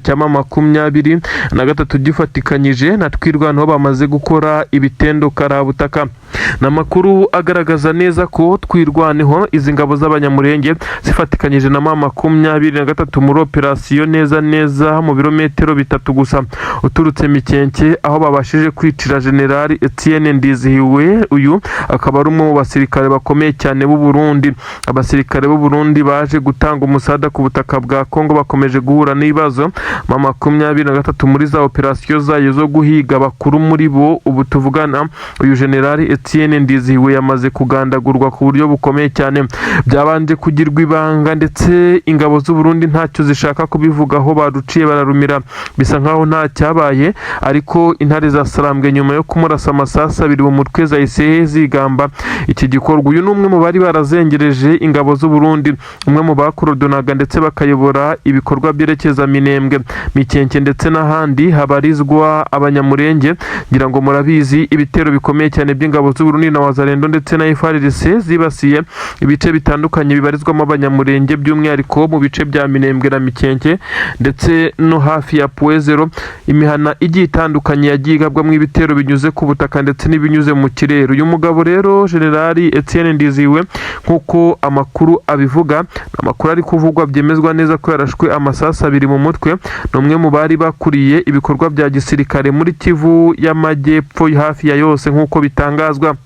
Cyama 23 gifatikanyije na twirwanaho bamaze gukora ibitendo karabutaka. Namakuru agaragaza neza ko twirwaneho izi ngabo z'abanyamurenge zifatikanyije na M23 muri operasiyo neza mu birometero 3 gusa uturutse Mikenke, aho babashije kwicira General Etienne Ndizihiwe. Uyu akaba ari umwe mu basirikare bakomeye cyane b'u Burundi. Abasirikare b'u Burundi baje gutanga umusada ku butaka bwa Kongo bakomeje guhura n'ibibazo. M23 muri za operasiyo zayo zo guhiga bakuru muri bo ubu tuvugana uyu General Etienne Ndizihiwe yamaze kugandagurwa ku buryo bukomeye cyane, byabanje kugirwa ibanga ndetse ingabo z'u Burundi ntacyo zishaka kubivugaho, baruciye bararumira bisa nkaho nta cyabaye. Ariko intare za Sarambwe nyuma yo kumurasa amasasa abiri mu mutwe zahise zigamba iki gikorwa. Uyu ni umwe mu bari barazengereje ingabo z'u Burundi, umwe mu bakorodonaga ndetse bakayobora ibikorwa byerekeza Minembwe, Mikenke ndetse n'ahandi habarizwa abanyamurenge. Ngira ngo murabizi ibitero bikomeye cyane by'ingabo z'u Burundi na Wazalendo ndetse na FARDC zibasiye ibice bitandukanye bibarizwamo abanyamurenge, by'umwihariko mu bice bya Minembwe na Mikenke ndetse no hafi ya Puezero. Imihana igiye itandukanye yagiye igabwamo ibitero binyuze ku butaka ndetse n'ibinyuze mu kirere. Uyu mugabo rero General Etienne Ndizihiwe nkuko amakuru abivuga, amakuru ari kuvugwa byemezwa neza ko yarashwe amasasa abiri mu mutwe, n'umwe mu bari bakuriye ibikorwa bya gisirikare muri Kivu y'Amajyepfo hafi ya yose nkuko bitangazwa.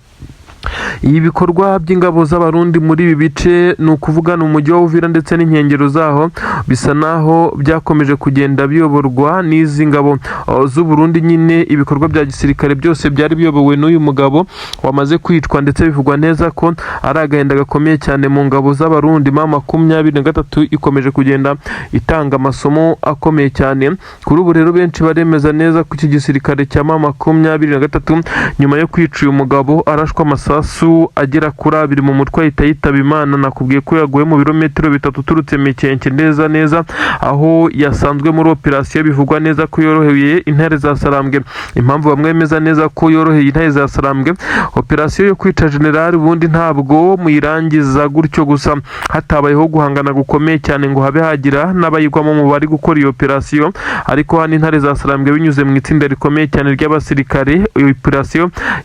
Iyi bikorwa by'ingabo z'abarundi muri ibi bice ni ukuvuga mu mujyi wa Uvira ndetse n'inkengero zaho bisa naho byakomeje kugenda biyoborwa n'izi ngabo z'u Burundi. Nyine ibikorwa bya gisirikare byose byari biyobowe n'uyu mugabo wamaze kwicwa, ndetse bivugwa neza ko ari agahinda gakomeye cyane mu ngabo z'abarundi. M23 ikomeje kugenda itanga amasomo akomeye cyane kuri ubu. Rero benshi baremeza neza ko iki gisirikare cya M23 nyuma yo kwica uyu mugabo arashwa amasasu agera kuri 2 mu mutwe ahita yitaba Imana. Nakubwiye ko yaguye mu birometero 3 uturutse Mikenke neza aho yasanzwe muri operasiyo. Bivugwa neza ko yoroheye intare za Sarambwe. Impamvu bamwe bemeza neza ko yoroheye intare za Sarambwe, operasiyo yo kwica General ubundi ntabwo muyirangiza gutyo gusa, hatabayeho guhangana gukomeye cyane ngo habe hagira n'abayigwamo mu bari gukora iyo operasiyo. Ariko hano intare za Sarambwe binyuze mu itsinda rikomeye cyane ry'abasirikare, iyo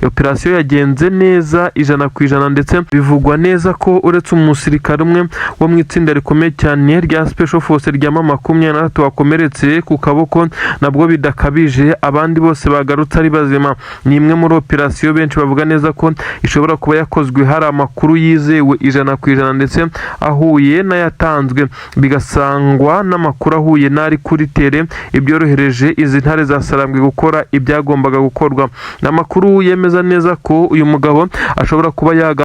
operasiyo yagenze neza 100%, ndetse bivugwa neza ko uretse umusirikare umwe wo mu itsinda rikomeye cyane rya Special Force rya M23 wakomeretse ku kaboko nabwo bidakabije, abandi bose bagarutse ari bazima. Ni imwe muri operasiyo benshi bavuga neza ko ishobora kuba yakozwe hari amakuru yizewe 100% ndetse ahuye n'ayatanzwe, bigasangwa n'amakuru ahuye n'ari kuri tere, ibyorohereje izi ntare za Sarambwe gukora ibyagombaga gukorwa. N'amakuru yemeza neza ko uyu mugabo ashobora kuba